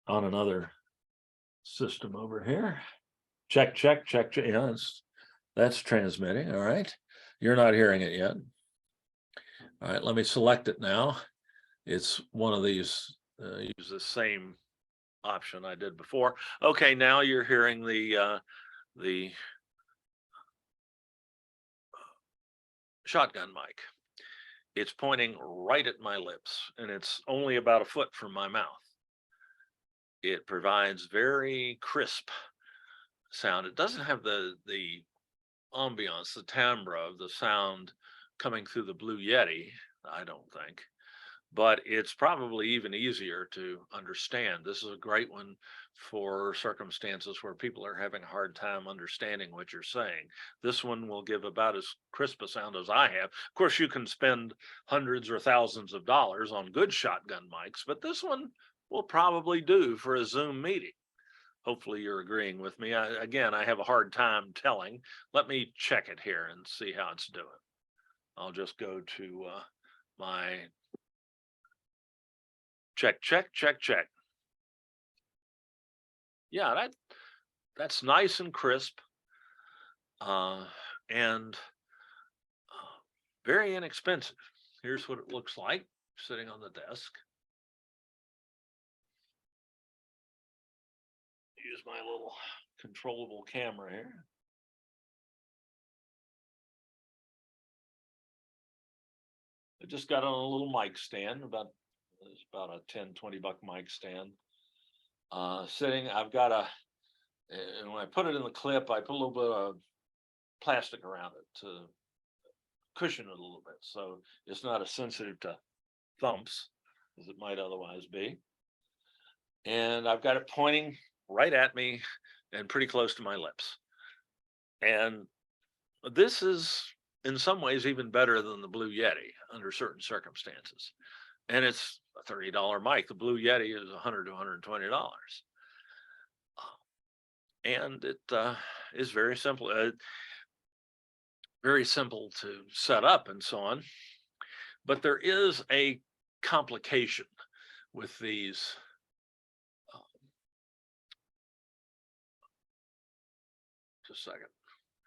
on another system over here. Check. Yeah, that's transmitting. All right. You're not hearing it yet. All right, let me select it now. It's one of these, use the same option I did before. Okay, now you're hearing the shotgun mic. It's pointing right at my lips, and it's only about a foot from my mouth. It provides very crisp sound. It doesn't have the ambiance, the timbre of the sound coming through the Blue Yeti, I don't think, but it's probably even easier to understand. This is a great one for circumstances where people are having a hard time understanding what you're saying. This one will give about as crisp a sound as I have. Of course, you can spend hundreds or thousands of dollars on good shotgun mics, but this one will probably do for a Zoom meeting. Hopefully you're agreeing with me. Again, I have a hard time telling. Let me check it here and see how it's doing. I'll just go to my check. Yeah, that's nice and crisp, and very inexpensive. Here's what it looks like sitting on the desk. Use my little controllable camera here. I just got on a little mic stand, it's about a $10-20 mic stand. Sitting, I've got and when I put it in the clip, I put a little bit of plastic around it to cushion it a little bit, so it's not as sensitive to thumps as it might otherwise be. And I've got it pointing right at me and pretty close to my lips. And this is in some ways even better than the Blue Yeti under certain circumstances. And it's a $30 mic. The Blue Yeti is $100 to $120. And it is very simple to set up and so on. But there is a complication with these. Just a second,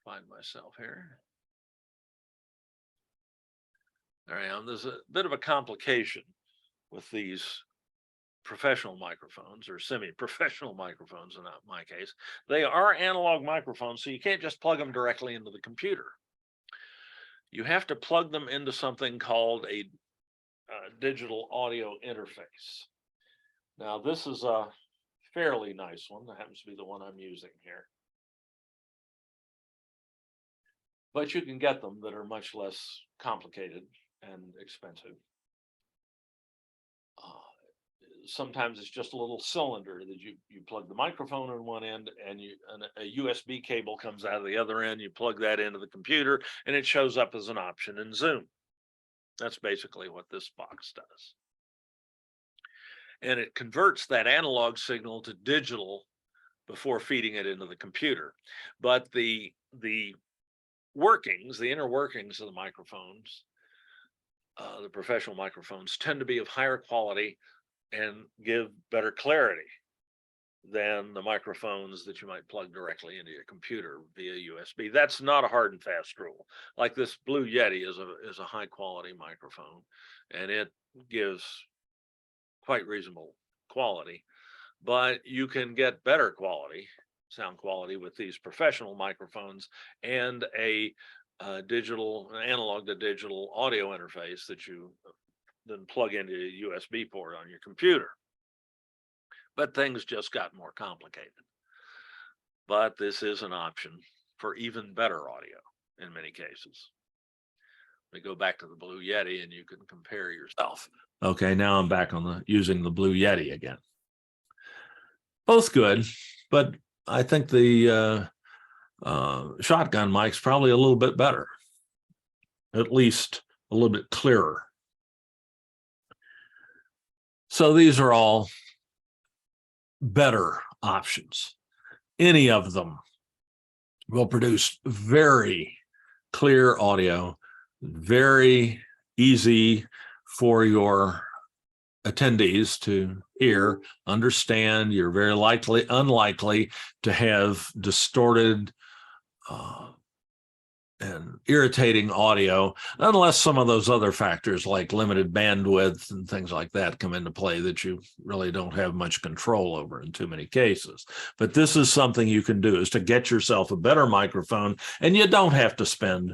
find myself here. There I am. There's a bit of a complication with these professional microphones or semi-professional microphones in my case. They are analog microphones, so you can't just plug them directly into the computer. You have to plug them into something called a digital audio interface. Now, this is a fairly nice one. That happens to be the one I'm using here. But you can get them that are much less complicated and expensive. Sometimes it's just a little cylinder that you plug the microphone in one end, and a USB cable comes out of the other end. You plug that into the computer, and it shows up as an option in Zoom. That's basically what this box does. And it converts that analog signal to digital before feeding it into the computer. But the workings, the inner workings of the microphones, the professional microphones, tend to be of higher quality and give better clarity than the microphones that you might plug directly into your computer via USB. That's not a hard and fast rule. Like this Blue Yeti is a high quality microphone, and it gives quite reasonable quality, but you can get better quality, sound quality, with these professional microphones and a digital, analog to digital audio interface that you then plug into a USB port on your computer. But things just got more complicated. But this is an option for even better audio in many cases. We go back to the Blue Yeti and you can compare yourself. Okay, now I'm back on using the Blue Yeti again. Both good, but I think the shotgun mic's probably a little bit better, at least a little bit clearer. So these are all better options. Any of them will produce very clear audio, very easy for your attendees to hear, understand. You're very unlikely to have distorted and irritating audio, unless some of those other factors like limited bandwidth and things like that come into play that you really don't have much control over in too many cases. But this is something you can do, is to get yourself a better microphone, and you don't have to spend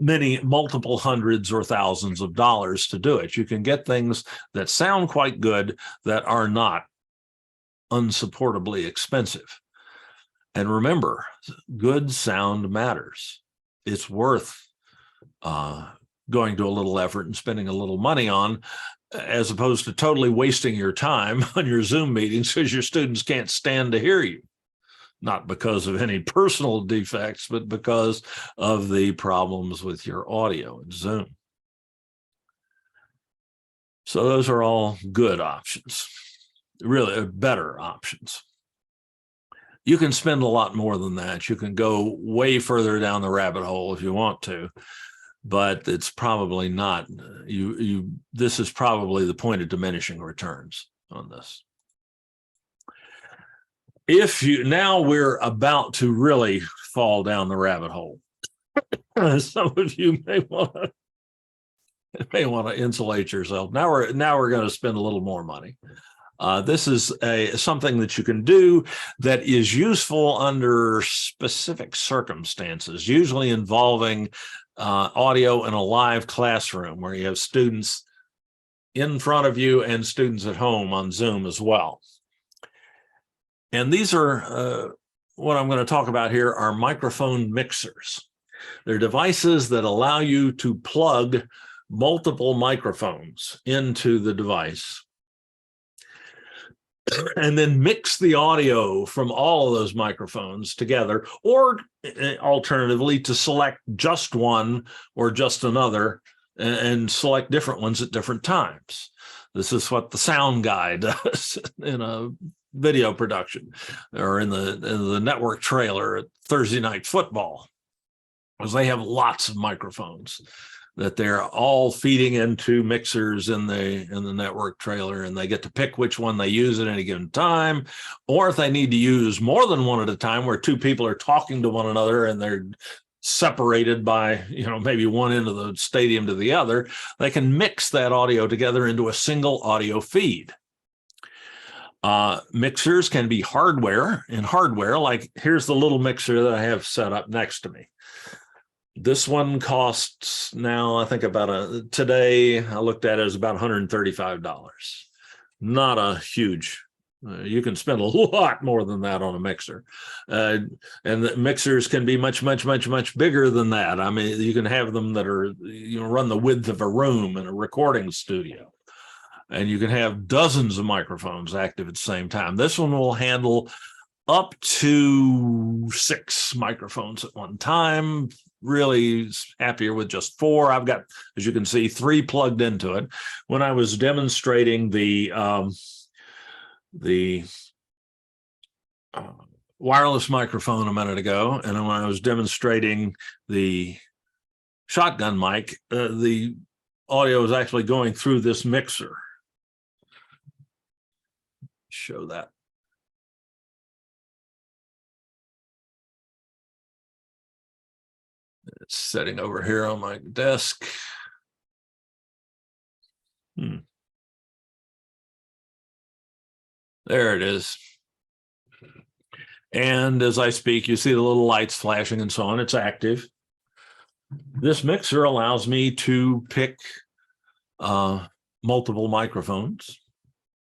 multiple hundreds or thousands of dollars to do it. You can get things that sound quite good that are not unsupportably expensive. And remember, good sound matters. It's worth going to a little effort and spending a little money on, as opposed to totally wasting your time on your Zoom meetings because your students can't stand to hear you. Not because of any personal defects, but because of the problems with your audio in Zoom. So those are all good options, really better options. You can spend a lot more than that. You can go way further down the rabbit hole if you want to, but it's probably not, this is probably the point of diminishing returns on this. Now we're about to really fall down the rabbit hole. Some of you may want to insulate yourself. Now we're going to spend a little more money. This is something that you can do that is useful under specific circumstances, usually involving audio in a live classroom where you have students in front of you and students at home on Zoom as well. And these are, what I'm going to talk about here are microphone mixers. They're devices that allow you to plug multiple microphones into the device and then mix the audio from all of those microphones together, or alternatively to select just one or just another and select different ones at different times. This is what the sound guy does in a video production or in the network trailer at Thursday Night Football, because they have lots of microphones that they're all feeding into mixers in the network trailer, and they get to pick which one they use at any given time, or if they need to use more than one at a time, where two people are talking to one another and they're separated by, maybe one end of the stadium to the other, they can mix that audio together into a single audio feed. Mixers can be hardware, like here's the little mixer that I have set up next to me. This one costs now, I think today I looked at it, as about $135. Not a huge, you can spend a lot more than that on a mixer. And the mixers can be much, much, much, much bigger than that. I mean, you can have them that are, run the width of a room in a recording studio. And you can have dozens of microphones active at the same time. This one will handle up to 6 microphones at one time. Really happier with just 4. I've got, as you can see, 3 plugged into it. When I was demonstrating the wireless microphone a minute ago, and when I was demonstrating the shotgun mic, the audio is actually going through this mixer. Show that. It's sitting over here on my desk. There it is. And as I speak, you see the little lights flashing and so on. It's active. This mixer allows me to pick multiple microphones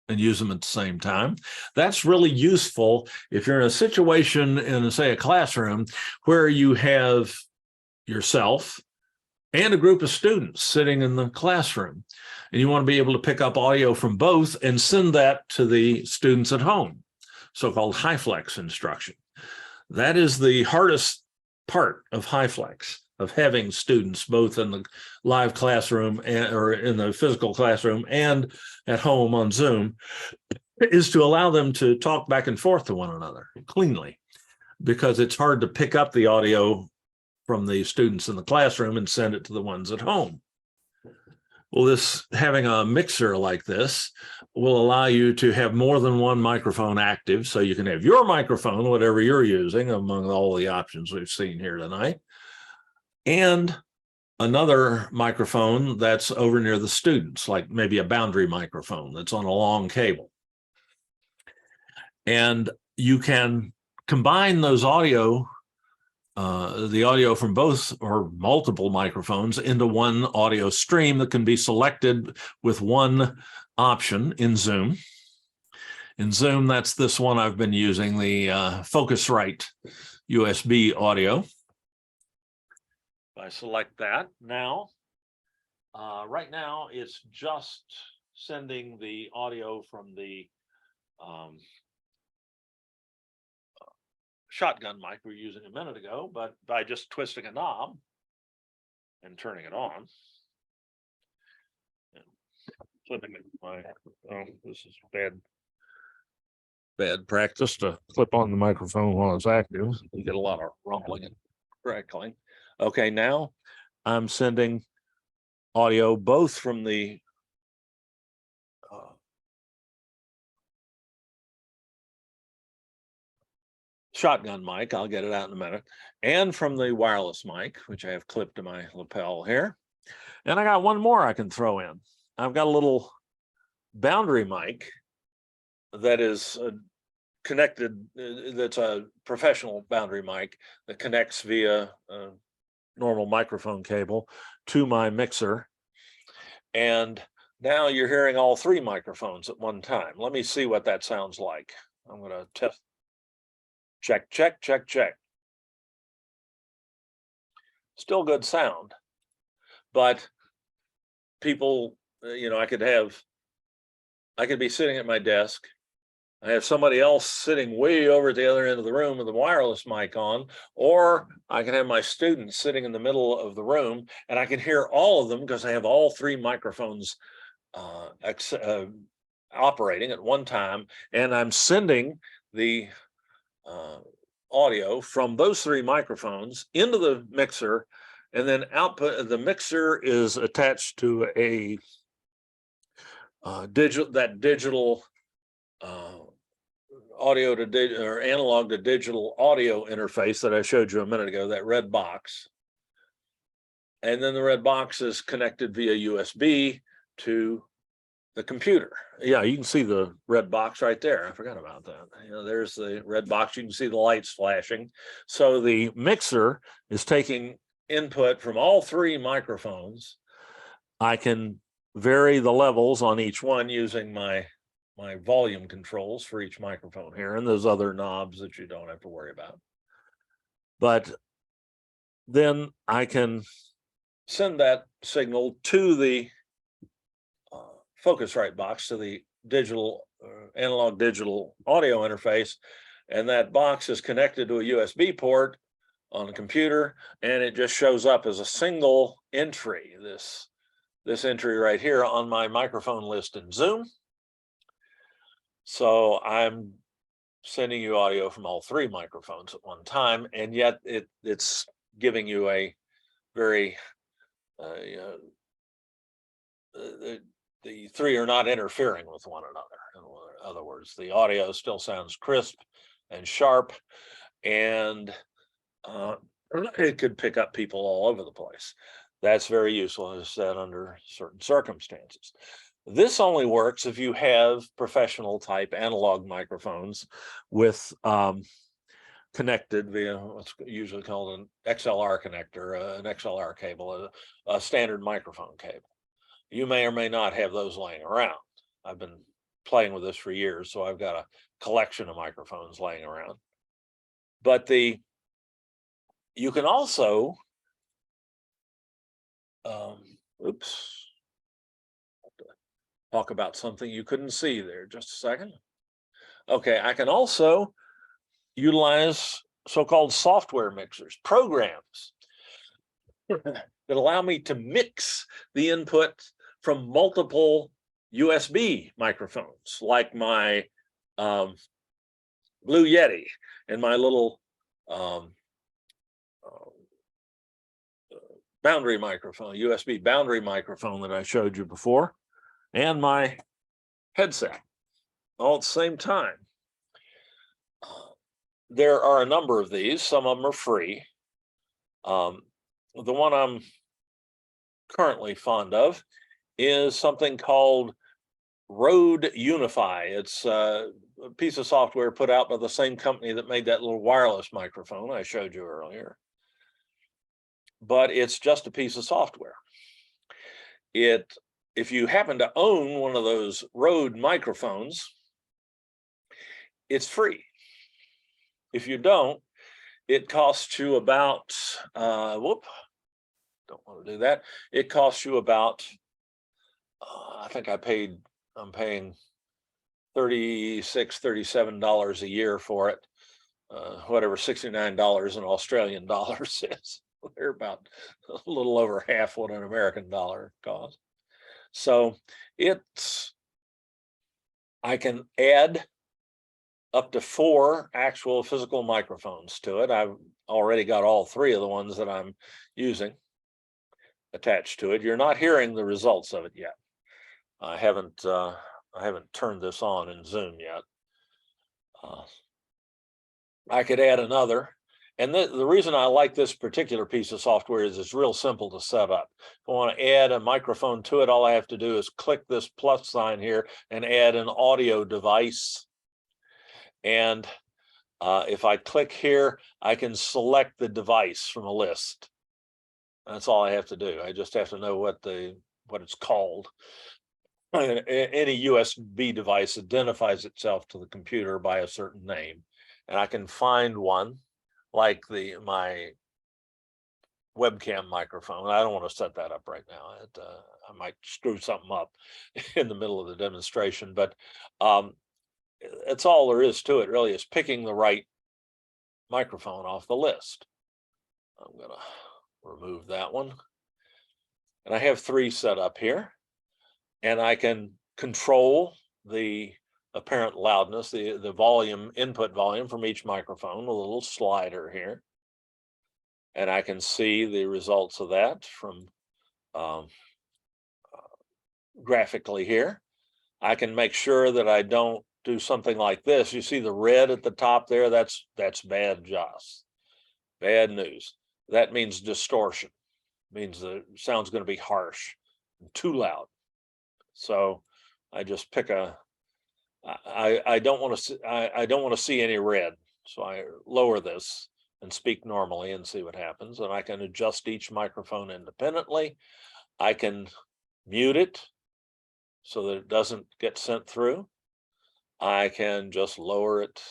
and use them at the same time. That's really useful if you're in a situation in, say, a classroom where you have yourself and a group of students sitting in the classroom, and you want to be able to pick up audio from both and send that to the students at home, so-called HyFlex instruction. That is the hardest part of HyFlex, of having students both in the live classroom or in the physical classroom and at home on Zoom, is to allow them to talk back and forth to one another cleanly, because it's hard to pick up the audio from the students in the classroom and send it to the ones at home. Well, having a mixer like this will allow you to have more than one microphone active, so you can have your microphone, whatever you're using, among all the options we've seen here tonight, and another microphone that's over near the students, like maybe a boundary microphone that's on a long cable. And you can combine those the audio from both or multiple microphones into one audio stream that can be selected with one option in Zoom. In Zoom, that's this one I've been using, the Focusrite USB audio. If I select that now, right now it's just sending the audio from the shotgun mic we were using a minute ago, but by just twisting a knob and turning it on and flipping it, this is bad practice to clip on the microphone while it's active. You get a lot of rumbling and crackling. Okay, now I'm sending audio both from the shotgun mic, I'll get it out in a minute, and from the wireless mic, which I have clipped to my lapel here. And I got one more I can throw in. I've got a little boundary mic that is connected, that's a professional boundary mic that connects via a normal microphone cable to my mixer. And now you're hearing all 3 microphones at one time. Let me see what that sounds like. I'm going to test. Check, check, check, check. Still good sound, but people, I could be sitting at my desk I have somebody else sitting way over at the other end of the room with a wireless mic on, or I can have my students sitting in the middle of the room and I can hear all of them because I have all three microphones operating at one time, and I'm sending the audio from those three microphones into the mixer, and then output. The mixer is attached to a digital audio to or analog to digital audio interface that I showed you a minute ago, that red box. And then the red box is connected via USB to the computer. Yeah, you can see the red box right there. I forgot about that. You know, there's the red box. You can see the lights flashing. So the mixer is taking input from all three microphones. I can vary the levels on each one using my volume controls for each microphone here, and those other knobs that you don't have to worry about. But then I can send that signal to the Focusrite box, to the digital analog digital audio interface, and that box is connected to a USB port on the computer, and it just shows up as a single entry, this entry right here on my microphone list in Zoom. So I'm sending you audio from all three microphones at one time, and yet it's giving you a very the three are not interfering with one another. In other words, the audio still sounds crisp and sharp, and it could pick up people all over the place. That's very useful, as I said, under certain circumstances. This only works if you have professional type analog microphones with connected via what's usually called an XLR connector, an XLR cable, a standard microphone cable. You may or may not have those laying around. I've been playing with this for years, so I've got a collection of microphones laying around. But you can also, talk about something you couldn't see there. Just a second. Okay, I can also utilize so-called software mixers, programs that allow me to mix the input from multiple USB microphones, like my Blue Yeti and my little boundary microphone, USB boundary microphone that I showed you before, and my headset all at the same time. There are a number of these. Some of them are free. The one I'm currently fond of is something called Rode Unify. It's a piece of software put out by the same company that made that little wireless microphone I showed you earlier. But it's just a piece of software. If you happen to own one of those Rode microphones, it's free. If you don't, it costs you about, don't want to do that. It costs you about, I think I'm paying $36, $37 a year for it. Whatever $69 in Australian dollars is. They're about a little over half what an American dollar costs. So I can add up to 4 actual physical microphones to it. I've already got all 3 of the ones that I'm using attached to it. You're not hearing the results of it yet. I haven't turned this on in Zoom yet. I could add another. And the reason I like this particular piece of software is it's real simple to set up. If I want to add a microphone to it, all I have to do is click this plus sign here and add an audio device. And if I click here, I can select the device from a list. That's all I have to do. I just have to know what it's called. Any USB device identifies itself to the computer by a certain name, and I can find one like my webcam microphone. I don't want to set that up right now. I might screw something up in the middle of the demonstration, but That's all there is to it, really, is picking the right microphone off the list. I'm going to remove that one. And I have 3 set up here. And I can control the apparent loudness, the volume, input volume from each microphone, a little slider here. And I can see the results of that from graphically here. I can make sure that I don't do something like this. You see the red at the top there? That's bad, Joss. Bad news. That means distortion. Means the sound's going to be harsh, too loud. So I just pick I don't want to I don't want to see any red. So I lower this and speak normally and see what happens. And I can adjust each microphone independently. I can mute it so that it doesn't get sent through. I can just lower it.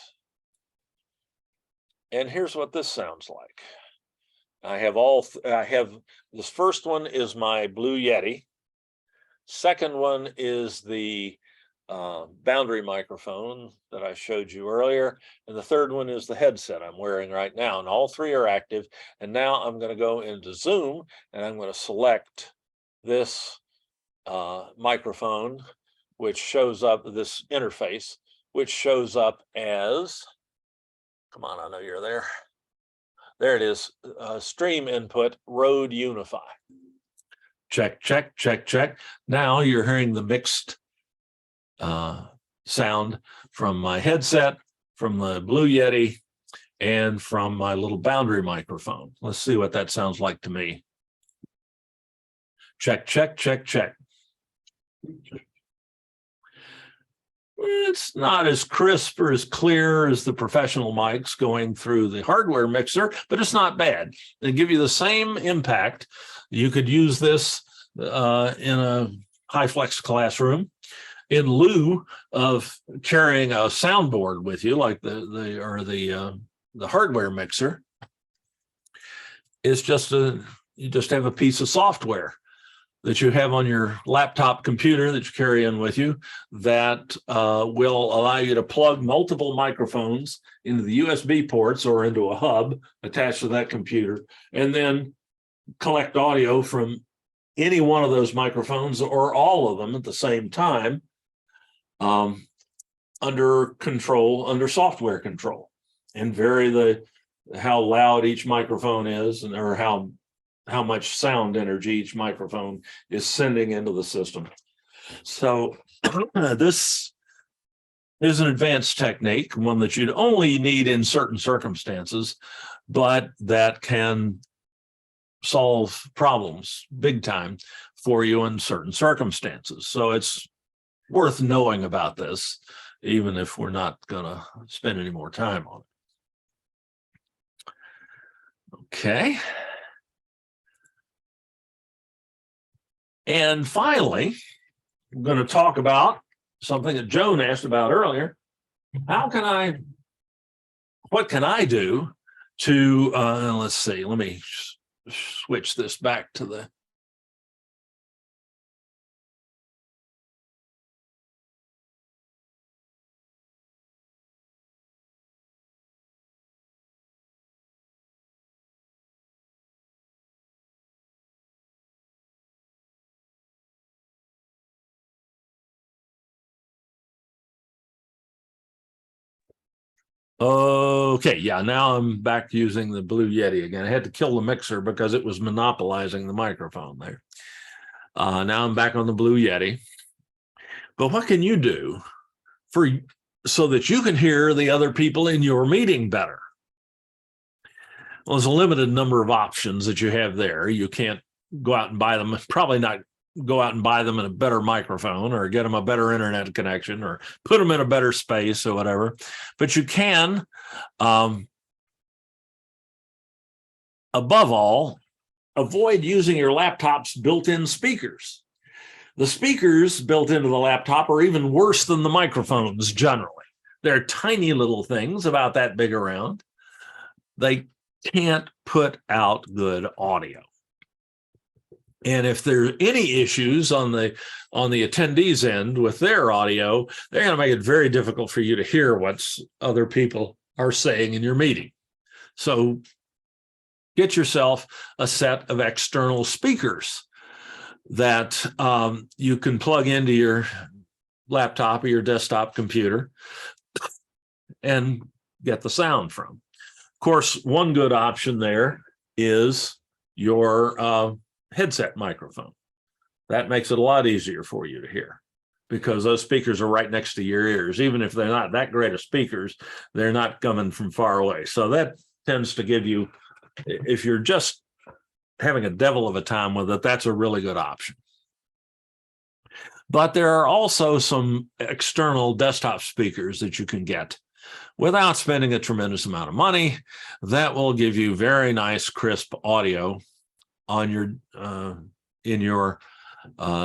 And here's what this sounds like. I have this first one is my Blue Yeti. Second one is the boundary microphone that I showed you earlier. And the third one is the headset I'm wearing right now. And all 3 are active. And now I'm going to go into Zoom and I'm going to select this microphone, which shows up, this interface, which shows up as, come on, I know you're there. There it is, stream input, Rode Unify. Check, check, check, check. Now you're hearing the mixed sound from my headset, from the Blue Yeti, and from my little boundary microphone. Let's see what that sounds like to me. Check, check, check, check. It's not as crisp or as clear as the professional mics going through the hardware mixer, but it's not bad. They give you the same impact. You could use this in a HyFlex classroom in lieu of carrying a soundboard with you, like the hardware mixer. It's just you just have a piece of software that you have on your laptop computer that you carry in with you that will allow you to plug multiple microphones into the USB ports or into a hub attached to that computer, and then collect audio from any one of those microphones or all of them at the same time, under control, under software control, and vary how loud each microphone is, and or how much sound energy each microphone is sending into the system. So this is an advanced technique, one that you'd only need in certain circumstances, but that can solve problems big time for you in certain circumstances. So it's worth knowing about this, even if we're not going to spend any more time on it. Okay. And finally, I'm going to talk about something that Joan asked about earlier. What can I do to, let's see, let me switch this back to the, okay, yeah, now I'm back using the Blue Yeti again. I had to kill the mixer because it was monopolizing the microphone there. Now I'm back on the Blue Yeti. But what can you do so that you can hear the other people in your meeting better? Well, there's a limited number of options that you have there. You can't go out and buy them, probably not go out and buy them in a better microphone or get them a better internet connection or put them in a better space or whatever. But you can, above all, avoid using your laptop's built-in speakers. The speakers built into the laptop are even worse than the microphones generally. They're tiny little things about that big around. They can't put out good audio. And if there's any issues on the attendees end with their audio, they're going to make it very difficult for you to hear what other people are saying in your meeting. So get yourself a set of external speakers that you can plug into your laptop or your desktop computer and get the sound from. Of course, one good option there is your headset microphone. That makes it a lot easier for you to hear because those speakers are right next to your ears. Even if they're not that great of speakers, they're not coming from far away. So that tends to give you, if you're just having a devil of a time with it, that's a really good option. But there are also some external desktop speakers that you can get without spending a tremendous amount of money that will give you very nice, crisp audio on your in your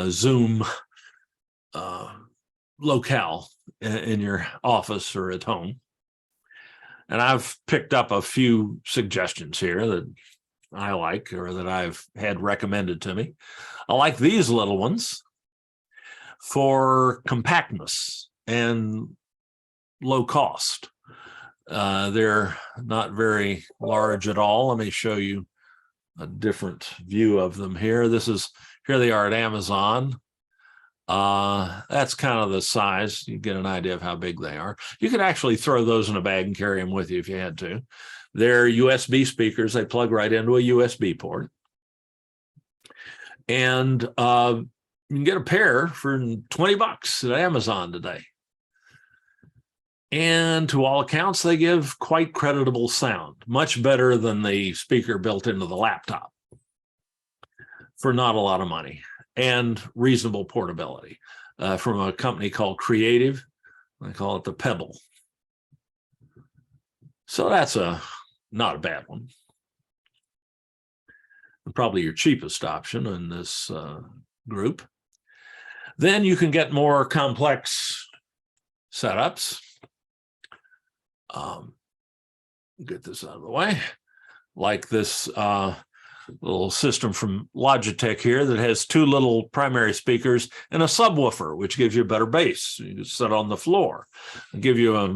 Zoom locale in your office or at home. And I've picked up a few suggestions here that I like or that I've had recommended to me. I like these little ones for compactness and low cost. They're not very large at all. Let me show you a different view of them here. Here they are at Amazon. That's kind of the size. You get an idea of how big they are. You could actually throw those in a bag and carry them with you if you had to. They're USB speakers. They plug right into a USB port. And you can get a pair for $20 at Amazon today. And to all accounts, they give quite creditable sound, much better than the speaker built into the laptop for not a lot of money and reasonable portability from a company called Creative. I call it the Pebble. So that's not a bad one. Probably your cheapest option in this group. Then you can get more complex setups. Get this out of the way, like this little system from Logitech here that has two little primary speakers and a subwoofer, which gives you a better bass. You can sit on the floor and give you a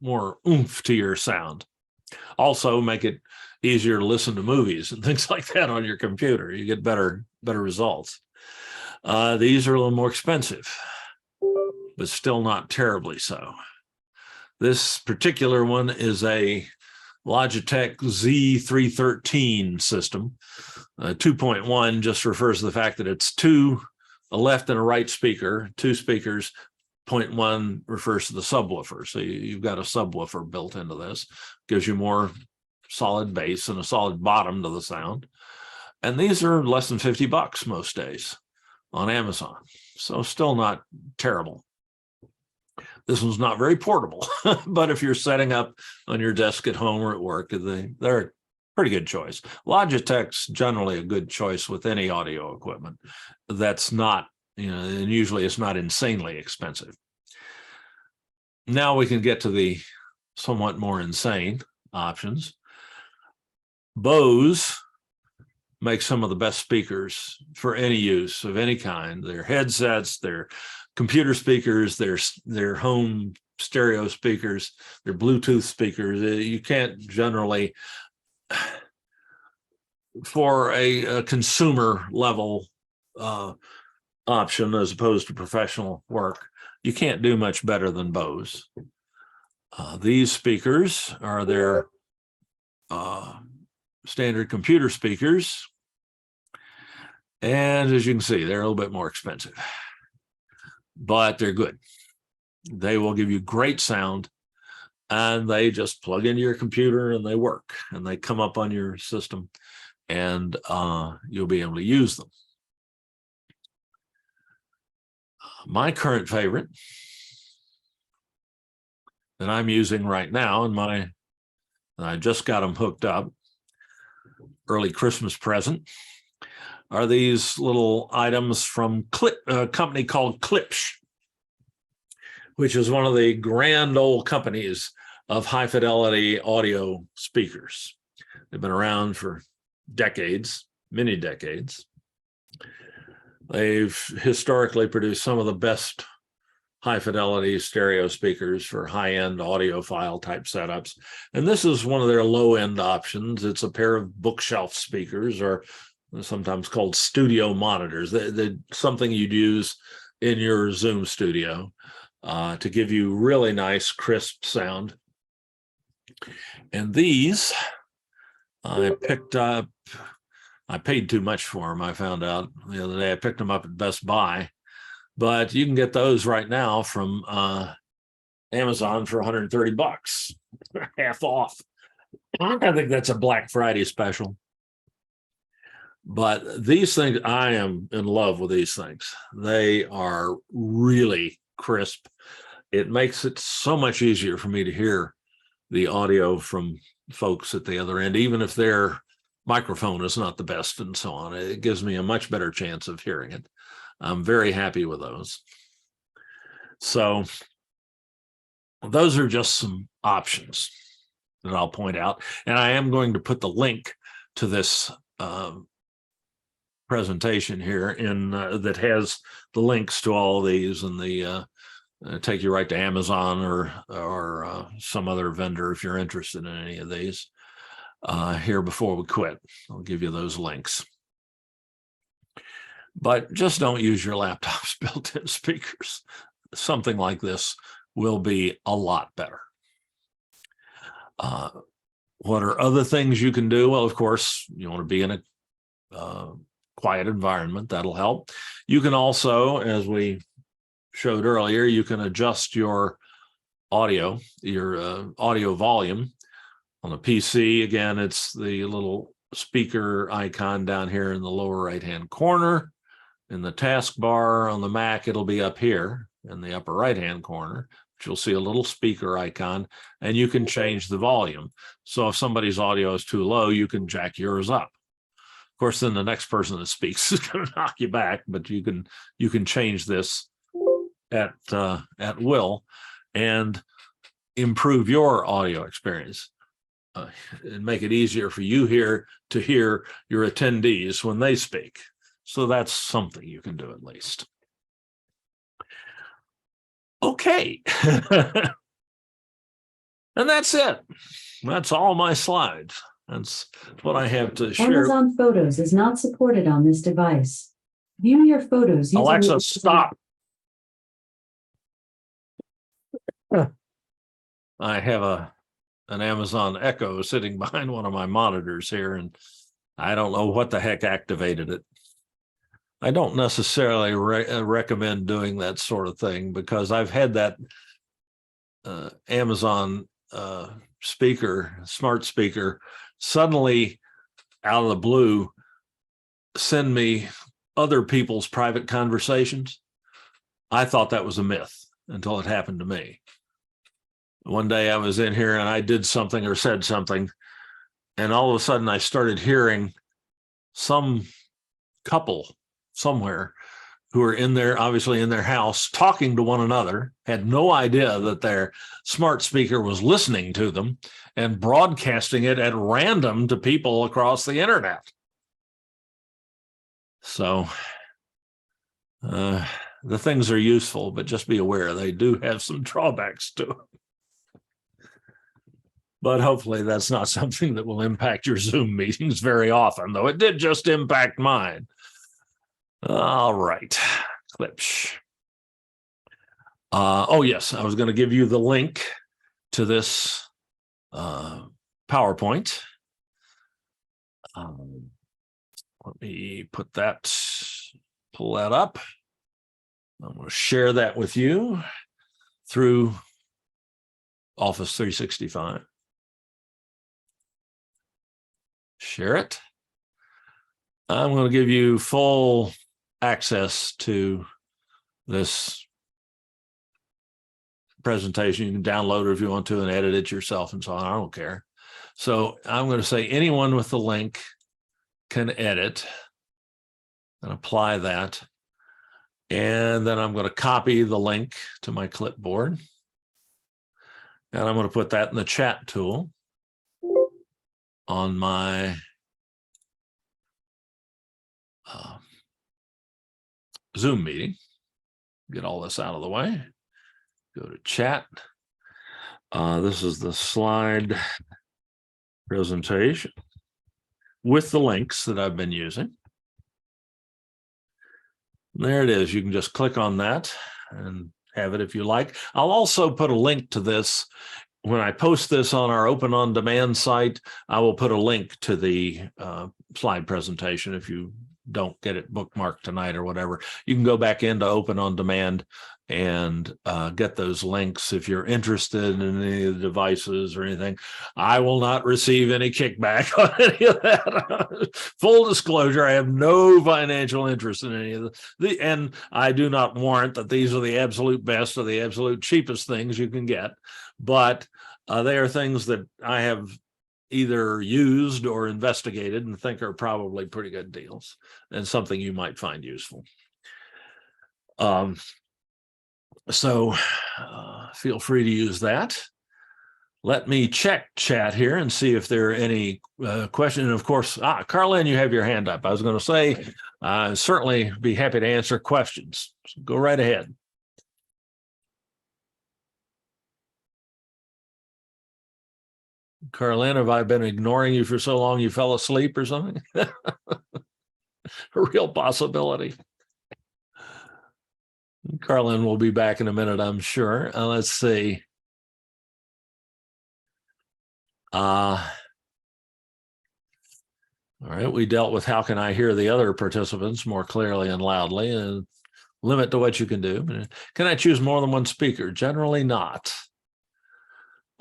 more oomph to your sound. Also make it easier to listen to movies and things like that on your computer. You get better results. These are a little more expensive, but still not terribly so. This particular one is a Logitech Z313 system. 2.1 just refers to the fact that it's a left and a right speaker, two speakers. 0.1 refers to the subwoofer. So you've got a subwoofer built into this. Gives you more solid bass and a solid bottom to the sound. And these are less than $50 most days on Amazon. So still not terrible. This one's not very portable, but if you're setting up on your desk at home or at work, they're a pretty good choice. Logitech's generally a good choice with any audio equipment that's not, and usually it's not insanely expensive. Now we can get to the somewhat more insane options. Bose makes some of the best speakers for any use of any kind. Their headsets, their computer speakers, their home stereo speakers, their Bluetooth speakers. You can't generally, for a consumer level option as opposed to professional work, you can't do much better than Bose. These speakers are their standard computer speakers. And as you can see, they're a little bit more expensive, but they're good. They will give you great sound, and they just plug into your computer and they work and they come up on your system, and you'll be able to use them. My current favorite that I'm using right now, and I just got them hooked up, early Christmas present, are these little items from a company called Klipsch, which is one of the grand old companies of high fidelity audio speakers. They've been around for decades, many decades. They've historically produced some of the best high fidelity stereo speakers for high end audiophile type setups. And this is one of their low end options. It's a pair of bookshelf speakers, or sometimes called studio monitors. They're something you'd use in your Zoom studio to give you really nice, crisp sound. And these I picked up, I paid too much for them. I found out the other day. I picked them up at Best Buy, but you can get those right now from Amazon for 130 bucks, half off. I think that's a Black Friday special. But these things, I am in love with these things. They are really crisp. It makes it so much easier for me to hear the audio from folks at the other end, even if their microphone is not the best and so on. It gives me a much better chance of hearing it. I'm very happy with those. So those are just some options that I'll point out. And I am going to put the link to this presentation here in that has the links to all of these, and the take you right to Amazon or some other vendor if you're interested in any of these. Here before we quit, I'll give you those links. But just don't use your laptop's built-in speakers. Something like this will be a lot better. What are other things you can do? Well, of course, you want to be in a quiet environment. That'll help. You can also, as we showed earlier, you can adjust your audio volume. On a PC, again, it's the little speaker icon down here in the lower right-hand corner. In the taskbar on the Mac, it'll be up here in the upper right-hand corner. But you'll see a little speaker icon, and you can change the volume. So if somebody's audio is too low, you can jack yours up. Of course, then the next person that speaks is going to knock you back, but you can change this at will and improve your audio experience. And make it easier for you here to hear your attendees when they speak. So that's something you can do at least. Okay. And that's it. That's all my slides. That's what I have to share. Amazon Photos is not supported on this device. View your photos using Alexa, stop. I have an Amazon Echo sitting behind one of my monitors here, and I don't know what the heck activated it. I don't necessarily recommend doing that sort of thing, because I've had that Amazon smart speaker, suddenly out of the blue send me other people's private conversations. I thought that was a myth until it happened to me. One day I was in here and I did something or said something, and all of a sudden I started hearing some couple somewhere who are in there, obviously in their house, talking to one another, had no idea that their smart speaker was listening to them and broadcasting it at random to people across the internet. So the things are useful, but just be aware they do have some drawbacks to them. But hopefully that's not something that will impact your Zoom meetings very often, though it did just impact mine. All right, Klipsch. Oh, yes, I was going to give you the link to this PowerPoint. Let me pull that up. I'm going to share that with you through Office 365. Share it. I'm going to give you full access to this presentation. You can download it if you want to and edit it yourself and so on. I don't care. So I'm going to say anyone with the link can edit and apply that. And then I'm going to copy the link to my clipboard. And I'm going to put that in the chat tool on my Zoom meeting. Get all this out of the way. Go to chat. This is the slide presentation with the links that I've been using. There it is. You can just click on that and have it if you like. I'll also put a link to this. When I post this on our Open On Demand site, I will put a link to the slide presentation. If you don't get it bookmarked tonight or whatever, you can go back into Open On Demand and get those links if you're interested in any of the devices or anything. I will not receive any kickback on any of that. Full disclosure, I have no financial interest in any of and I do not warrant that these are the absolute best or the absolute cheapest things you can get, but they are things that I have either used or investigated and think are probably pretty good deals and something you might find useful. So feel free to use that. Let me check chat here and see if there are any questions. And of course, Carlin, you have your hand up. I was going to say, certainly be happy to answer questions. So go right ahead. Carlin, have I been ignoring you for so long you fell asleep or something? A real possibility. Carlin will be back in a minute, I'm sure. Let's see. All right, we dealt with how can I hear the other participants more clearly and loudly, and limit to what you can do. Can I choose more than one speaker? Generally not.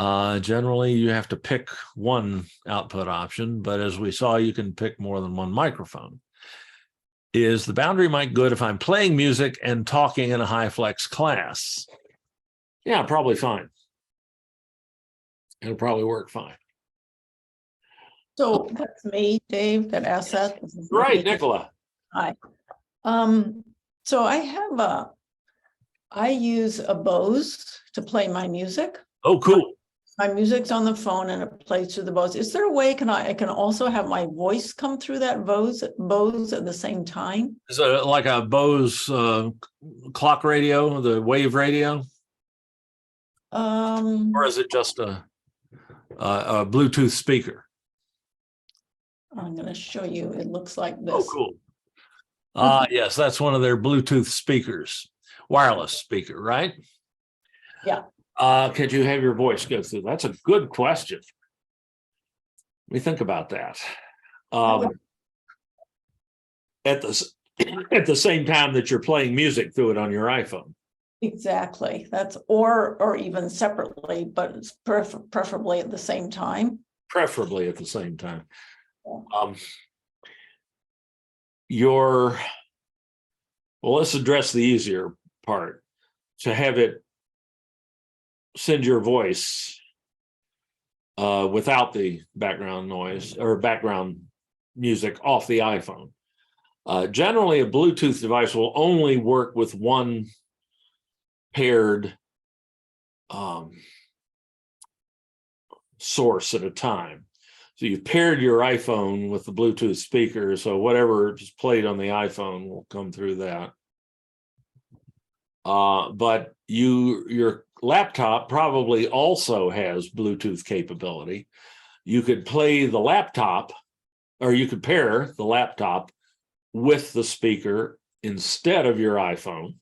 Generally, you have to pick one output option, but as we saw, you can pick more than one microphone. Is the boundary mic good if I'm playing music and talking in a high flex class? Yeah, probably fine. It'll probably work fine. So that's me, Dave, that asked that. This is Right, Nikki. Nicola. Hi. So I use a Bose to play my music. Oh, cool. My music's on the phone and it plays through the Bose. Is there a way I can also have my voice come through that Bose at the same time? Is it like a Bose clock radio, the wave radio? Or is it just a Bluetooth speaker? I'm going to show you. It looks like this. Oh, cool. Yes, that's one of their Bluetooth speakers, wireless speaker, right? Yeah. Could you have your voice go through? That's a good question. Let me think about that. At the same time that you're playing music through it on your iPhone. Exactly. That's or even separately, but it's preferably at the same time. Preferably at the same time. Yeah. Well, let's address the easier part. To have it send your voice without the background noise or background music off the iPhone. Generally, a Bluetooth device will only work with one paired source at a time. So you've paired your iPhone with the Bluetooth speaker, so whatever is played on the iPhone will come through that. But your laptop probably also has Bluetooth capability. You could play the laptop, or you could pair the laptop with the speaker instead of your iPhone.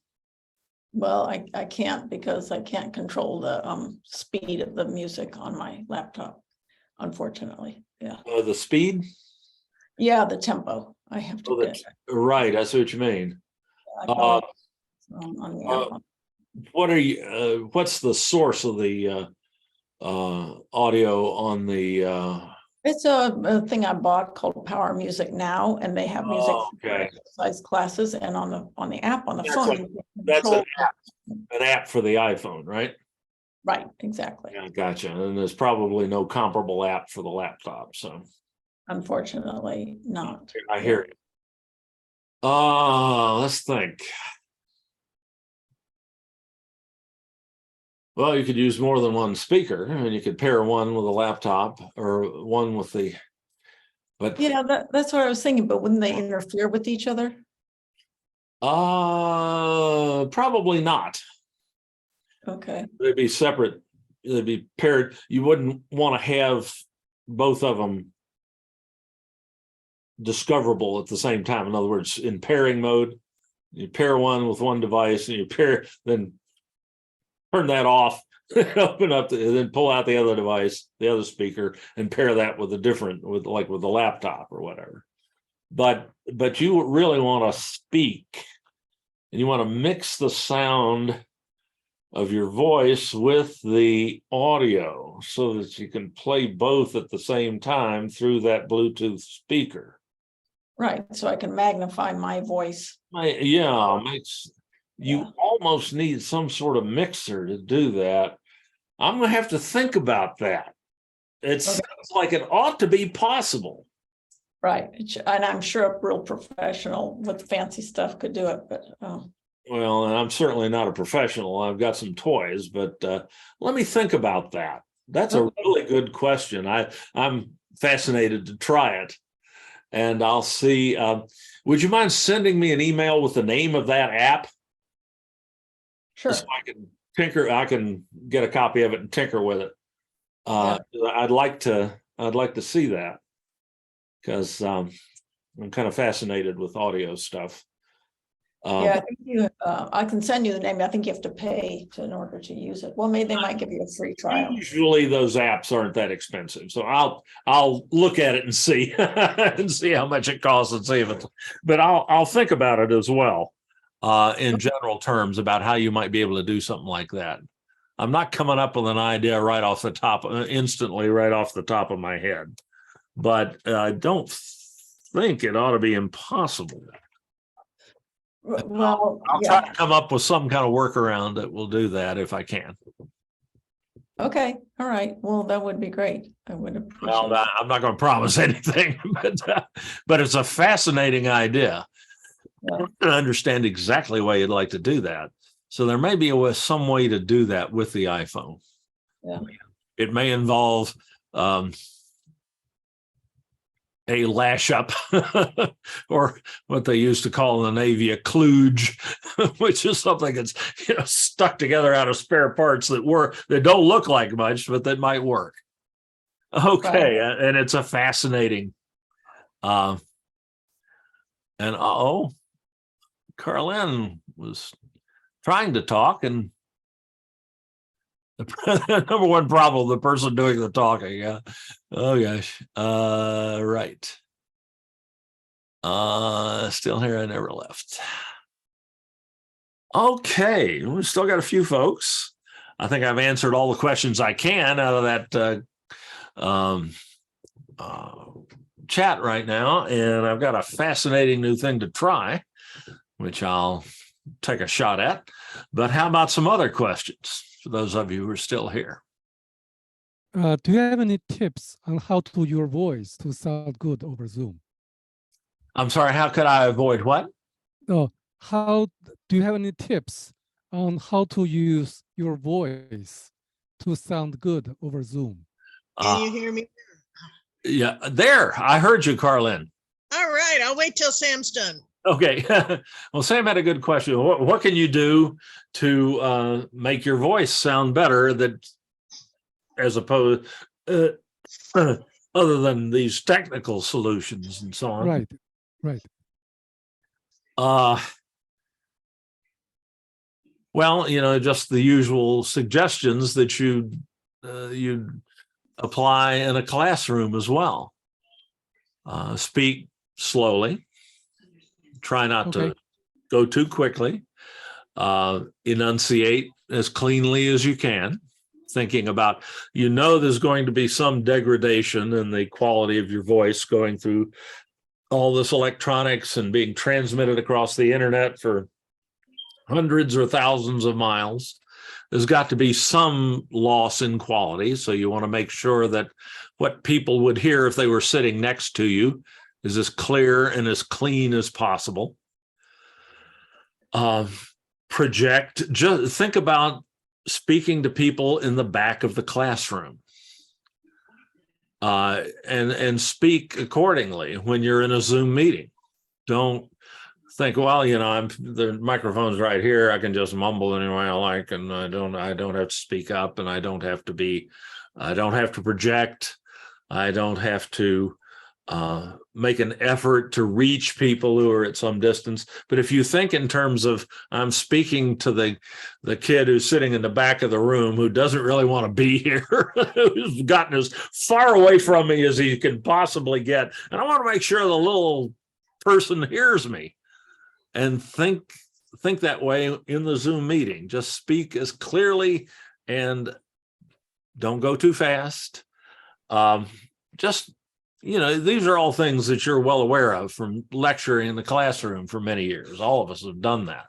Well, I can't because I can't control the speed of the music on my laptop, unfortunately. Yeah. The speed? Yeah, the tempo. I have to get Right, I see what you mean. on the app. What's the source of the audio on the It's a thing I bought called Power Music Now, and they have music for okay. exercise classes, and on the app on the That's phone. like- you can that's control- an app for the iPhone, right? right, exactly. Yeah, gotcha. And there's probably no comparable app for the laptop, so Unfortunately, not. I hear you. Let's think. Well, you could use more than one speaker, and you could pair one with a laptop or one with the. But Yeah, that's what I was thinking. But wouldn't they interfere with each other? Probably not. Okay, They'd be separate. They'd be paired. You wouldn't want to have both of them discoverable at the same time. In other words, in pairing mode, you pair one with one device and you pair, then turn that off, open up, and then pull out the other device, the other speaker, and pair that with a different, with like with the laptop or whatever. But you really want to speak, and you want to mix the sound of your voice with the audio so that you can play both at the same time through that Bluetooth speaker. right, so I can magnify my voice. Yeah, makes you Yeah. almost need some sort of mixer to do that. I'm gonna have to think about that. It sounds like it ought to be possible. Right, and I'm sure a real professional with fancy stuff could do it, but, Well, and I'm certainly not a professional. I've got some toys, but let me think about that. That's a Okay. really good question. I'm fascinated to try it, and I'll see. Would you mind sending me an email with the name of that app? sure, So I can tinker. I can get a copy of it and tinker with it. I'd like to see that because I'm kind of fascinated with audio stuff. yeah, I think I can send you the name, I think you have to pay in order to use it, well, maybe they might give you a free trial. Usually those apps aren't that expensive, so I'll look at it and see and see how much it costs and see if it's. But I'll think about it as well, in general terms about how you might be able to do something like that. I'm not coming up with an idea right off the top, instantly right off the top of my head, but I don't think it ought to be impossible. Well, I'll try yeah, to come up with some kind of workaround that will do that if I can. okay, all right, well, that would be great, I would Well, appreciate it. I'm not going to promise anything, but it's a fascinating idea. Yeah. I understand exactly why you'd like to do that. So there may be some way to do that with the iPhone. Yeah. It may involve a lash up or what they used to call in the Navy a kludge, which is something that's stuck together out of spare parts that don't look like much, but that might work. Okay, and it's a fascinating and Carlin was trying to talk, and the number one problem, the person doing the talking. Yeah. Oh gosh. Right. Still here. I never left. Okay. We still got a few folks. I think I've answered all the questions I can out of that chat right now. And I've got a fascinating new thing to try, which I'll take a shot at. But how about some other questions for those of you who are still here? Do you have any tips on how to your voice to sound good over Zoom? I'm sorry, how could I avoid what? Oh, how do you have any tips on how to use your voice to sound good over Zoom? Can you hear me? Yeah, there. I heard you, Carlin. All right, I'll wait till Sam's done. Okay. Well, Sam had a good question. What can you do to make your voice sound better that as opposed other than these technical solutions and so on? Right. Well, just the usual suggestions that you'd apply in a classroom as well. Speak slowly. Try not to go too quickly. Enunciate as cleanly as you can, thinking about, there's going to be some degradation in the quality of your voice going through all this electronics and being transmitted across the internet for hundreds or thousands of miles. There's got to be some loss in quality. So you want to make sure that what people would hear if they were sitting next to you is as clear and as clean as possible. Just think about speaking to people in the back of the classroom, and speak accordingly when you're in a Zoom meeting. Don't think, well, the microphone's right here. I can just mumble any way I like, and I don't have to speak up, and I don't have to project. I don't have to make an effort to reach people who are at some distance. But if you think in terms of I'm speaking to the kid who's sitting in the back of the room who doesn't really want to be here, who's gotten as far away from me as he can possibly get, and I want to make sure the little person hears me, and think that way in the Zoom meeting. Just speak as clearly and don't go too fast. These are all things that you're well aware of from lecturing in the classroom for many years. All of us have done that.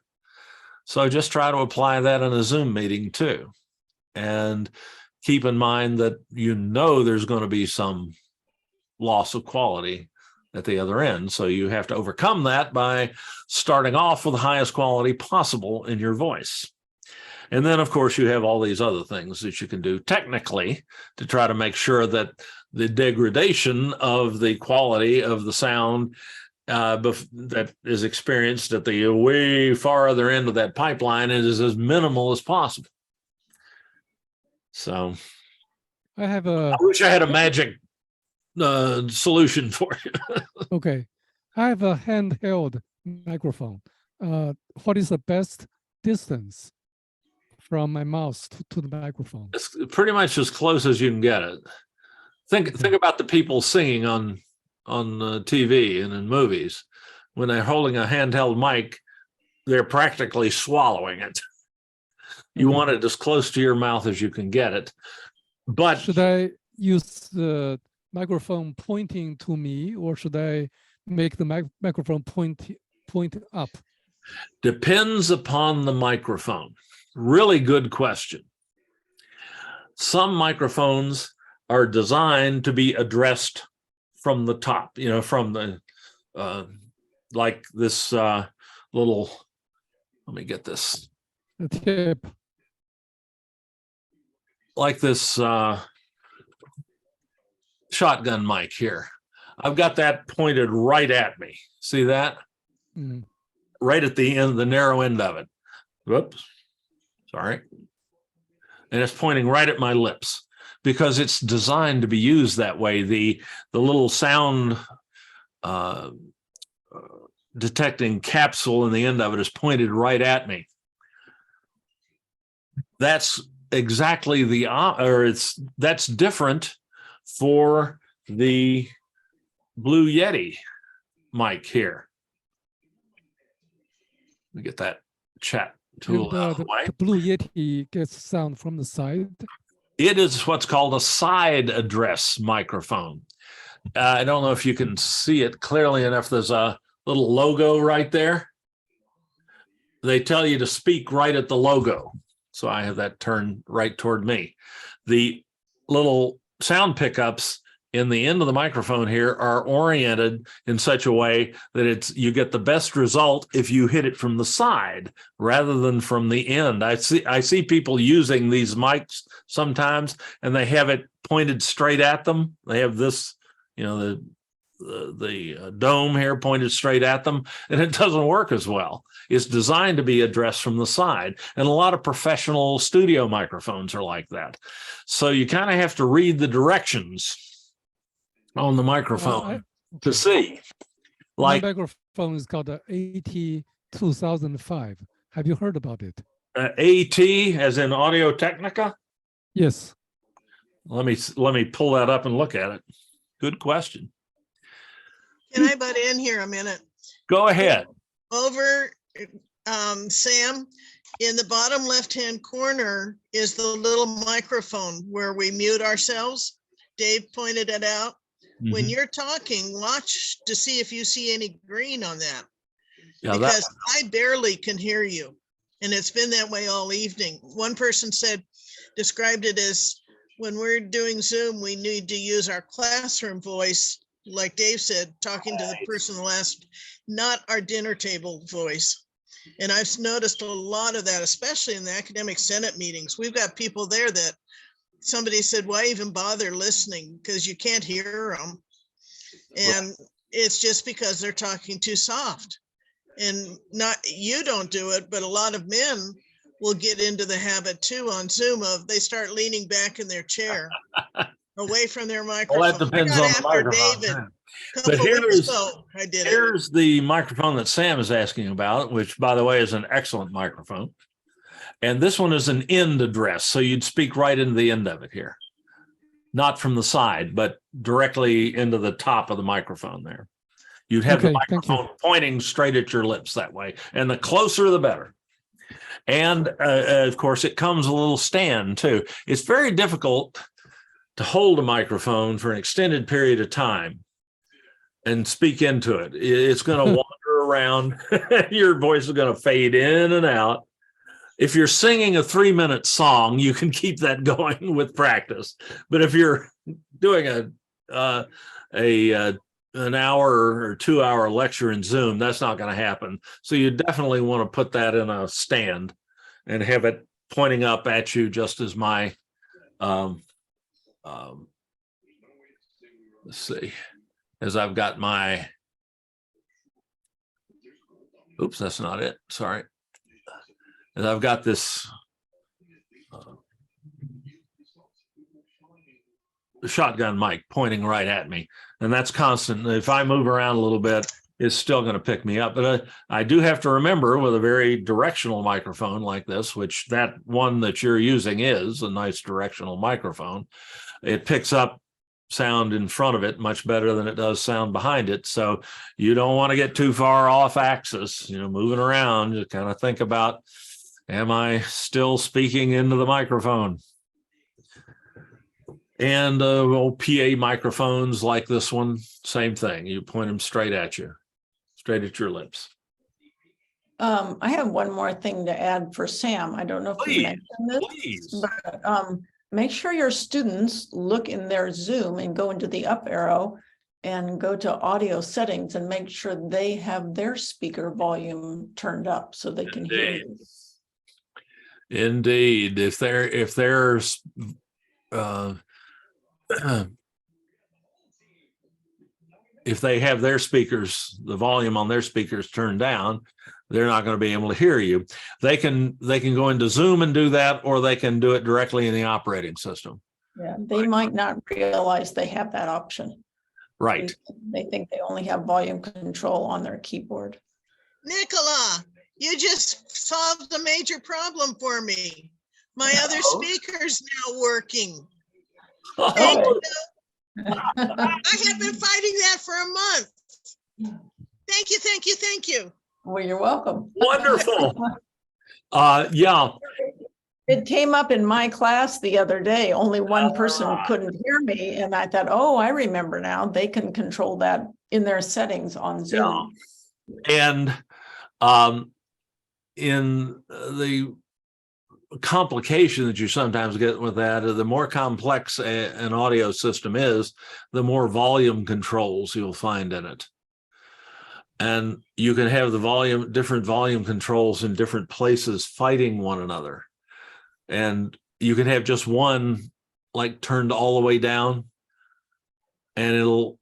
So just try to apply that in a Zoom meeting too. And keep in mind that there's going to be some loss of quality at the other end. So you have to overcome that by starting off with the highest quality possible in your voice. And then, of course, you have all these other things that you can do technically to try to make sure that the degradation of the quality of the sound that is experienced at the way farther end of that pipeline is as minimal as possible. So I wish I had a magic solution for you. Okay. I have a handheld microphone. What is the best distance from my mouth to the microphone? It's pretty much as close as you can get it. Think about the people singing on TV and in movies. When they're holding a handheld mic, they're practically swallowing it. You want it as close to your mouth as you can get it. But should I use the microphone pointing to me, or should I make the microphone point up? Depends upon the microphone. Really good question. Some microphones are designed to be addressed from the top, from the, like this little, let me get this. The tip. Like this shotgun mic here. I've got that pointed right at me. See that? Mm. Right at the end, the narrow end of it. Whoops. Sorry. And it's pointing right at my lips because it's designed to be used that way. The little sound detecting capsule in the end of it is pointed right at me. That's exactly that's different for the Blue Yeti mic here. Let me get that chat tool out of the way. The Blue Yeti gets sound from the side. It is what's called a side address microphone. I don't know if you can see it clearly enough. There's a little logo right there. They tell you to speak right at the logo. So I have that turned right toward me. The little sound pickups in the end of the microphone here are oriented in such a way that you get the best result if you hit it from the side rather than from the end. I see people using these mics sometimes and they have it pointed straight at them. They have this, the dome here pointed straight at them, and it doesn't work as well. It's designed to be addressed from the side, and a lot of professional studio microphones are like that. So you kind of have to read the directions on the microphone to see. My microphone is called the AT2005. Have you heard about it? AT as in Audio Technica? Yes. Let me pull that up and look at it. Good question. Can I butt in here a minute? Go ahead. Over, Sam, in the bottom left-hand corner is the little microphone where we mute ourselves. Dave pointed it out. When Mhm. you're talking, watch to see if you see any green on that. Yeah, Because I barely can hear you. And it's been that way all evening. One person described it as when we're doing Zoom, we need to use our classroom voice, like Dave said, talking to the person last, not our dinner table voice. And I've noticed a lot of that, especially in the academic senate meetings. We've got people there that somebody said, why even bother listening? Because you can't hear them. And it's just because they're talking too soft. And not, you don't do it, but a lot of men will get into the habit too on Zoom of they start leaning back in their chair away from their microphone. Well, that depends I got on the after microphone. David But a couple weeks ago. I did it. Here's the microphone that Sam is asking about, which, by the way, is an excellent microphone. And this one is an end address, so you'd speak right into the end of it here. Not from the side, but directly into the top of the microphone there. You'd have the Okay, thank you. microphone pointing straight at your lips that way. And the closer, the better. And of course, it comes a little stand too. It's very difficult to hold a microphone for an extended period of time and speak into it. It's going to wander around. Your voice is going to fade in and out. If you're singing a 3-minute song, you can keep that going with practice. But if you're doing an hour or 2-hour lecture in Zoom, that's not going to happen. So you definitely want to put that in a stand and have it pointing up at you, just as my, let's see, as I've got my, oops, that's not it. Sorry. As I've got this shotgun mic pointing right at me, and that's constant. If I move around a little bit, it's still going to pick me up. But I do have to remember, with a very directional microphone like this, which that one that you're using is a nice directional microphone, it picks up sound in front of it much better than it does sound behind it. So you don't want to get too far off axis, moving around. You kind of think about, am I still speaking into the microphone? And old PA microphones like this one, same thing. You point them straight at you, straight at your lips. I have one more thing to add for Sam. I don't know if you mentioned this, Please. but make sure your students look in their Zoom and go into the up arrow and go to audio settings and make sure they have their speaker volume turned up so they can hear you. Indeed. If there's if they have their speakers, the volume on their speakers turned down, they're not going to be able to hear you. They can go into Zoom and do that, or they can do it directly in the operating system. Yeah, they might not realize they have that option. Right. They think they only have volume control on their keyboard. Nicola, you just solved a major problem for me. My other speaker's now working. Thank you. I have been fighting that for a month. Thank you, thank you, thank you. Well, you're welcome. Wonderful. Yeah. It came up in my class the other day. Only one person couldn't hear me. And I thought, oh, I remember now. They can control that in their settings on Zoom. Yeah. And in the complication that you sometimes get with that, the more complex an audio system is, the more volume controls you'll find in it. And you can have different volume controls in different places fighting one another. And you can have just one like turned all the way down, and it'll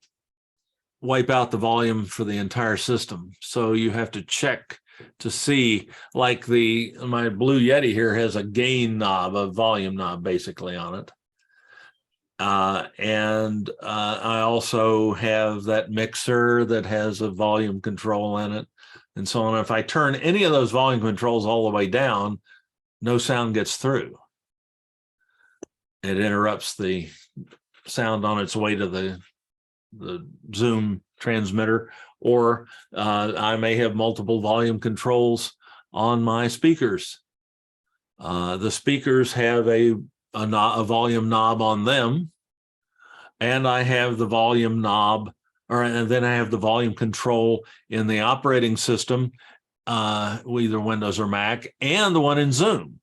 wipe out the volume for the entire system. So you have to check to see, like my Blue Yeti here has a gain knob, a volume knob basically on it. And I also have that mixer that has a volume control in it and so on. If I turn any of those volume controls all the way down, no sound gets through. It interrupts the sound on its way to the Zoom transmitter, or I may have multiple volume controls on my speakers. The speakers have a volume knob on them, and I have the volume knob, and then I have the volume control in the operating system, either Windows or Mac, and the one in Zoom.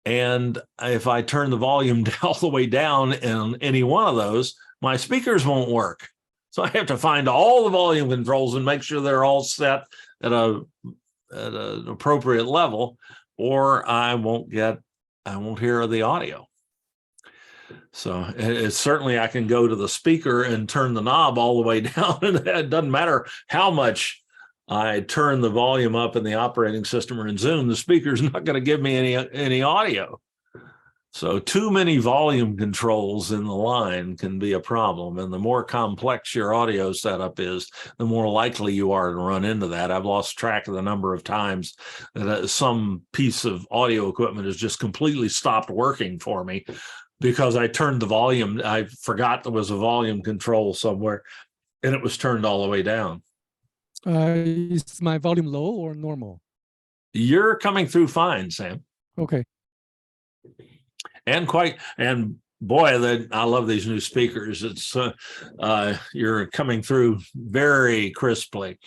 And if I turn the volume all the way down in any one of those, my speakers won't work. So I have to find all the volume controls and make sure they're all set at an appropriate level, or I won't hear the audio. So it's certainly, I can go to the speaker and turn the knob all the way down, and it doesn't matter how much I turn the volume up in the operating system or in Zoom, the speaker's not going to give me any audio. So too many volume controls in the line can be a problem. And the more complex your audio setup is, the more likely you are to run into that. I've lost track of the number of times that some piece of audio equipment has just completely stopped working for me because I turned the volume. I forgot there was a volume control somewhere and it was turned all the way down. Is my volume low or normal? You're coming through fine, Sam. Okay. And boy, I love these new speakers. It's you're coming through very crisply.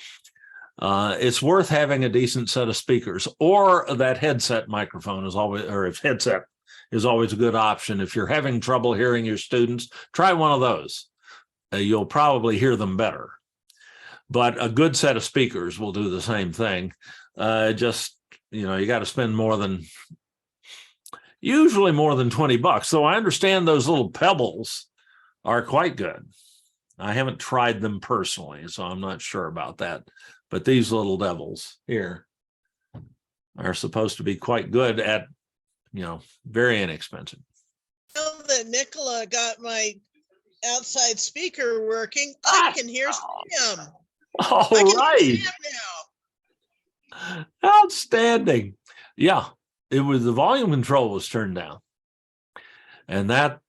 It's worth having a decent set of speakers, or that headset microphone is always, or if headset is always a good option. If you're having trouble hearing your students, try one of those. You'll probably hear them better. But a good set of speakers will do the same thing. You got to spend usually more than $20. So I understand those little pebbles are quite good. I haven't tried them personally, so I'm not sure about that. But these little devils here are supposed to be quite good at, very inexpensive. Now that Nicola got my outside speaker working, I can hear Sam. All I can right. hear Sam now. Outstanding. Yeah, it was the volume control was turned down. And that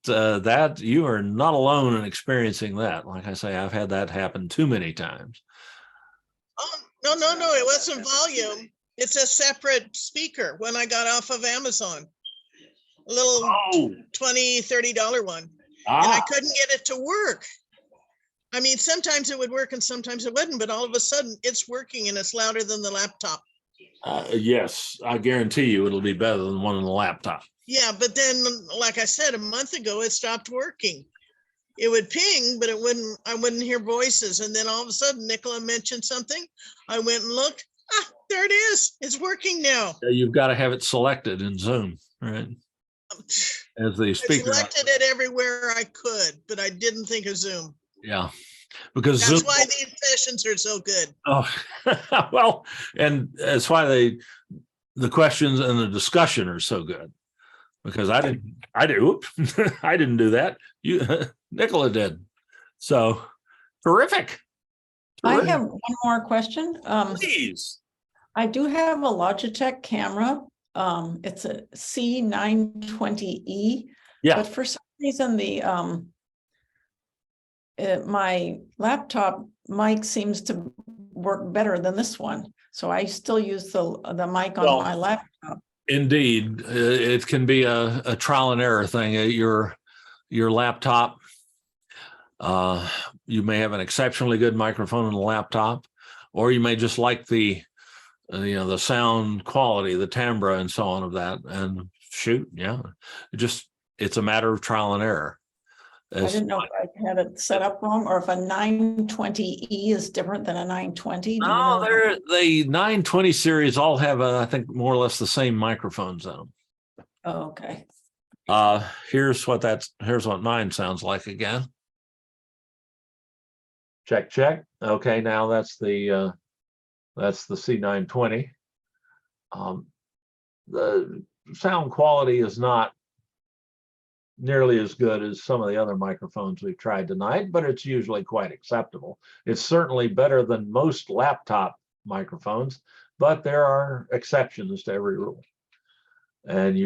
you are not alone in experiencing that. Like I say, I've had that happen too many times. Oh, no, it wasn't volume. It's a separate speaker when I got off of Amazon. A little $20, $30 one. And I couldn't get it to work. I mean, sometimes it would work and sometimes it wouldn't, but all of a sudden it's working and it's louder than the laptop. Yes, I guarantee you it'll be better than one on the laptop. Yeah, but then, like I said, a month ago, it stopped working. It would ping, but I wouldn't hear voices. And then all of a sudden, Nicola mentioned something. I went and looked. There it is. It's working now. You've got to have it selected in Zoom, right? As the I speaker. selected it everywhere I could, but I didn't think of Zoom. Yeah, because That's Zoom, why these sessions are so good. oh, well, and that's why the questions and the discussion are so good. Because I didn't do that. Nicola did. So terrific. I have one more question. Please. I do have a Logitech camera. It's a C920E. Yeah. But for some reason, my laptop mic seems to work better than this one. So I still use the mic on my laptop. Indeed, it can be a trial and error thing. Your laptop, you may have an exceptionally good microphone on the laptop, or you may just like the sound quality, the timbre, and so on of that. And shoot, yeah, it's a matter of trial and error. I didn't know if I had it set up wrong, or if a 920E is different than a 920. No, the 920 series all have, I think, more or less the same microphones in them. Oh, okay. Here's what mine sounds like again. Check. Okay, now that's the C920. The sound quality is not nearly as good as some of the other microphones we've tried tonight, but it's usually quite acceptable. It's certainly better than most laptop microphones, but there are exceptions to every rule. And do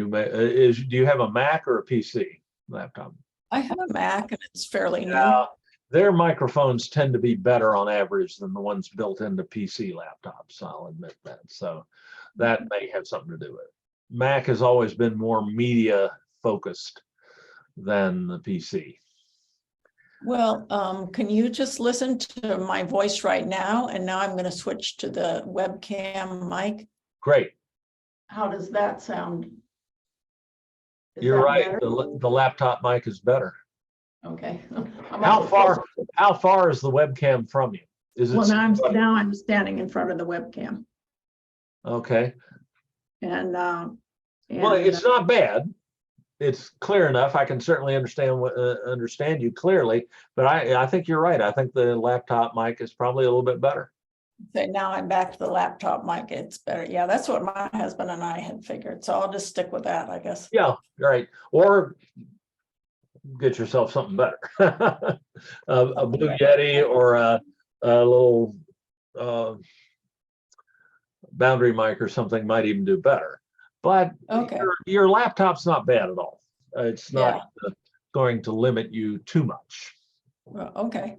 you have a Mac or a PC laptop? I have a Mac and it's fairly new. Their microphones tend to be better on average than the ones built into PC laptops. I'll admit that. So that may have something to do with it. Mac has always been more media focused than the PC. Well, can you just listen to my voice right now? And now I'm going to switch to the webcam mic. Great. How does that sound? You're right. The laptop mic is better. Okay. How far is the webcam from you? Well, now I'm standing in front of the webcam. Okay. And well, it's not bad. It's clear enough. I can certainly understand you clearly, but I think you're right. I think the laptop mic is probably a little bit better. Say, now I'm back to the laptop mic. It's better. Yeah, that's what my husband and I had figured. So I'll just stick with that, I guess. Yeah, right. Or get yourself something better. A Blue Yeti or a little boundary mic or something might even do better. But Okay. your laptop's not bad at all. It's Yeah. not going to limit you too much. Well, okay.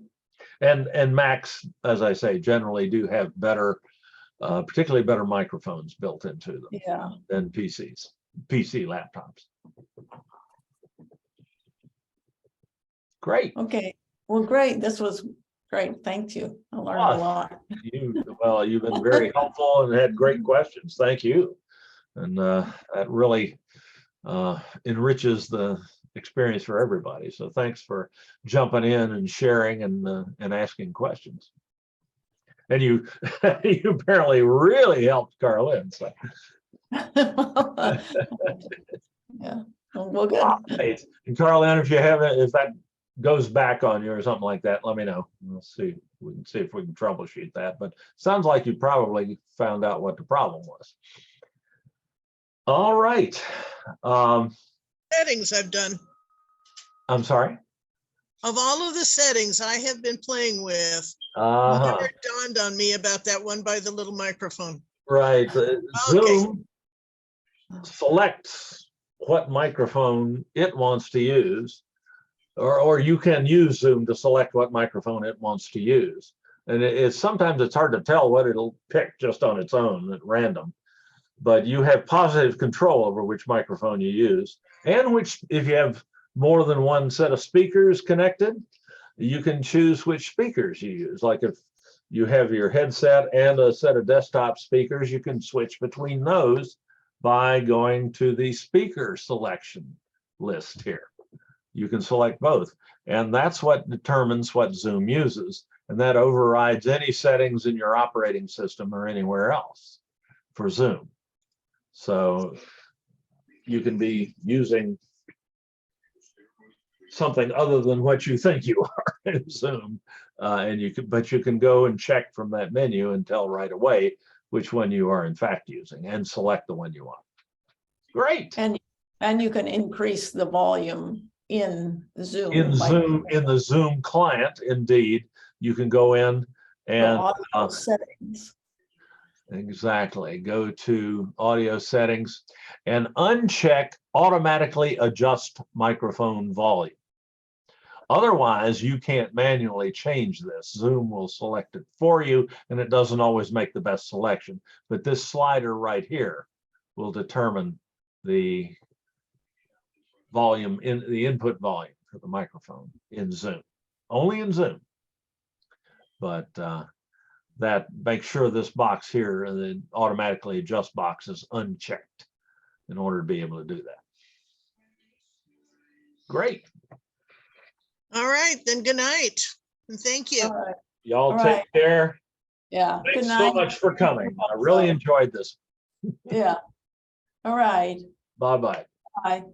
And Macs, as I say, generally do have better, particularly better microphones built into them Yeah. than PC laptops. Great. Okay. Well, great. This was great. Thank you. I learned a lot. You've been very helpful and had great questions. Thank you. And that really enriches the experience for everybody. So thanks for jumping in and sharing and asking questions. And you you apparently really helped Carlin. So. Yeah. Well, good. Right. And Carlin, if that goes back on you or something like that, let me know. We'll see. We can see if we can troubleshoot that. But sounds like you probably found out what the problem was. All right. Settings I've done. I'm sorry. Of all of the settings I have been playing with, Uh-huh. never dawned on me about that one by the little microphone. Right. Okay. Zoom selects what microphone it wants to use, or you can use Zoom to select what microphone it wants to use. And sometimes it's hard to tell what it'll pick just on its own at random. But you have positive control over which microphone you use, and which, if you have more than one set of speakers connected, you can choose which speakers you use. Like if you have your headset and a set of desktop speakers, you can switch between those by going to the speaker selection list here. You can select both, and that's what determines what Zoom uses, and that overrides any settings in your operating system or anywhere else for Zoom. So you can be using something other than what you think you are in Zoom, and you can go and check from that menu and tell right away which one you are in fact using and select the one you want. Great. And you can increase the volume in Zoom. In the Zoom client, indeed, you can go in and audio settings. Exactly. Go to audio settings and uncheck automatically adjust microphone volume. Otherwise, you can't manually change this. Zoom will select it for you, and it doesn't always make the best selection. But this slider right here will determine the volume the input volume for the microphone in Zoom. Only in Zoom. But that makes sure this box here, the automatically adjust box, is unchecked in order to be able to do that. Great. All right, then good night. And thank you. All right. Y'all All take right. care. Yeah. Thanks Good so night. much for coming. I really enjoyed this. Yeah. All right. Bye-bye. Bye.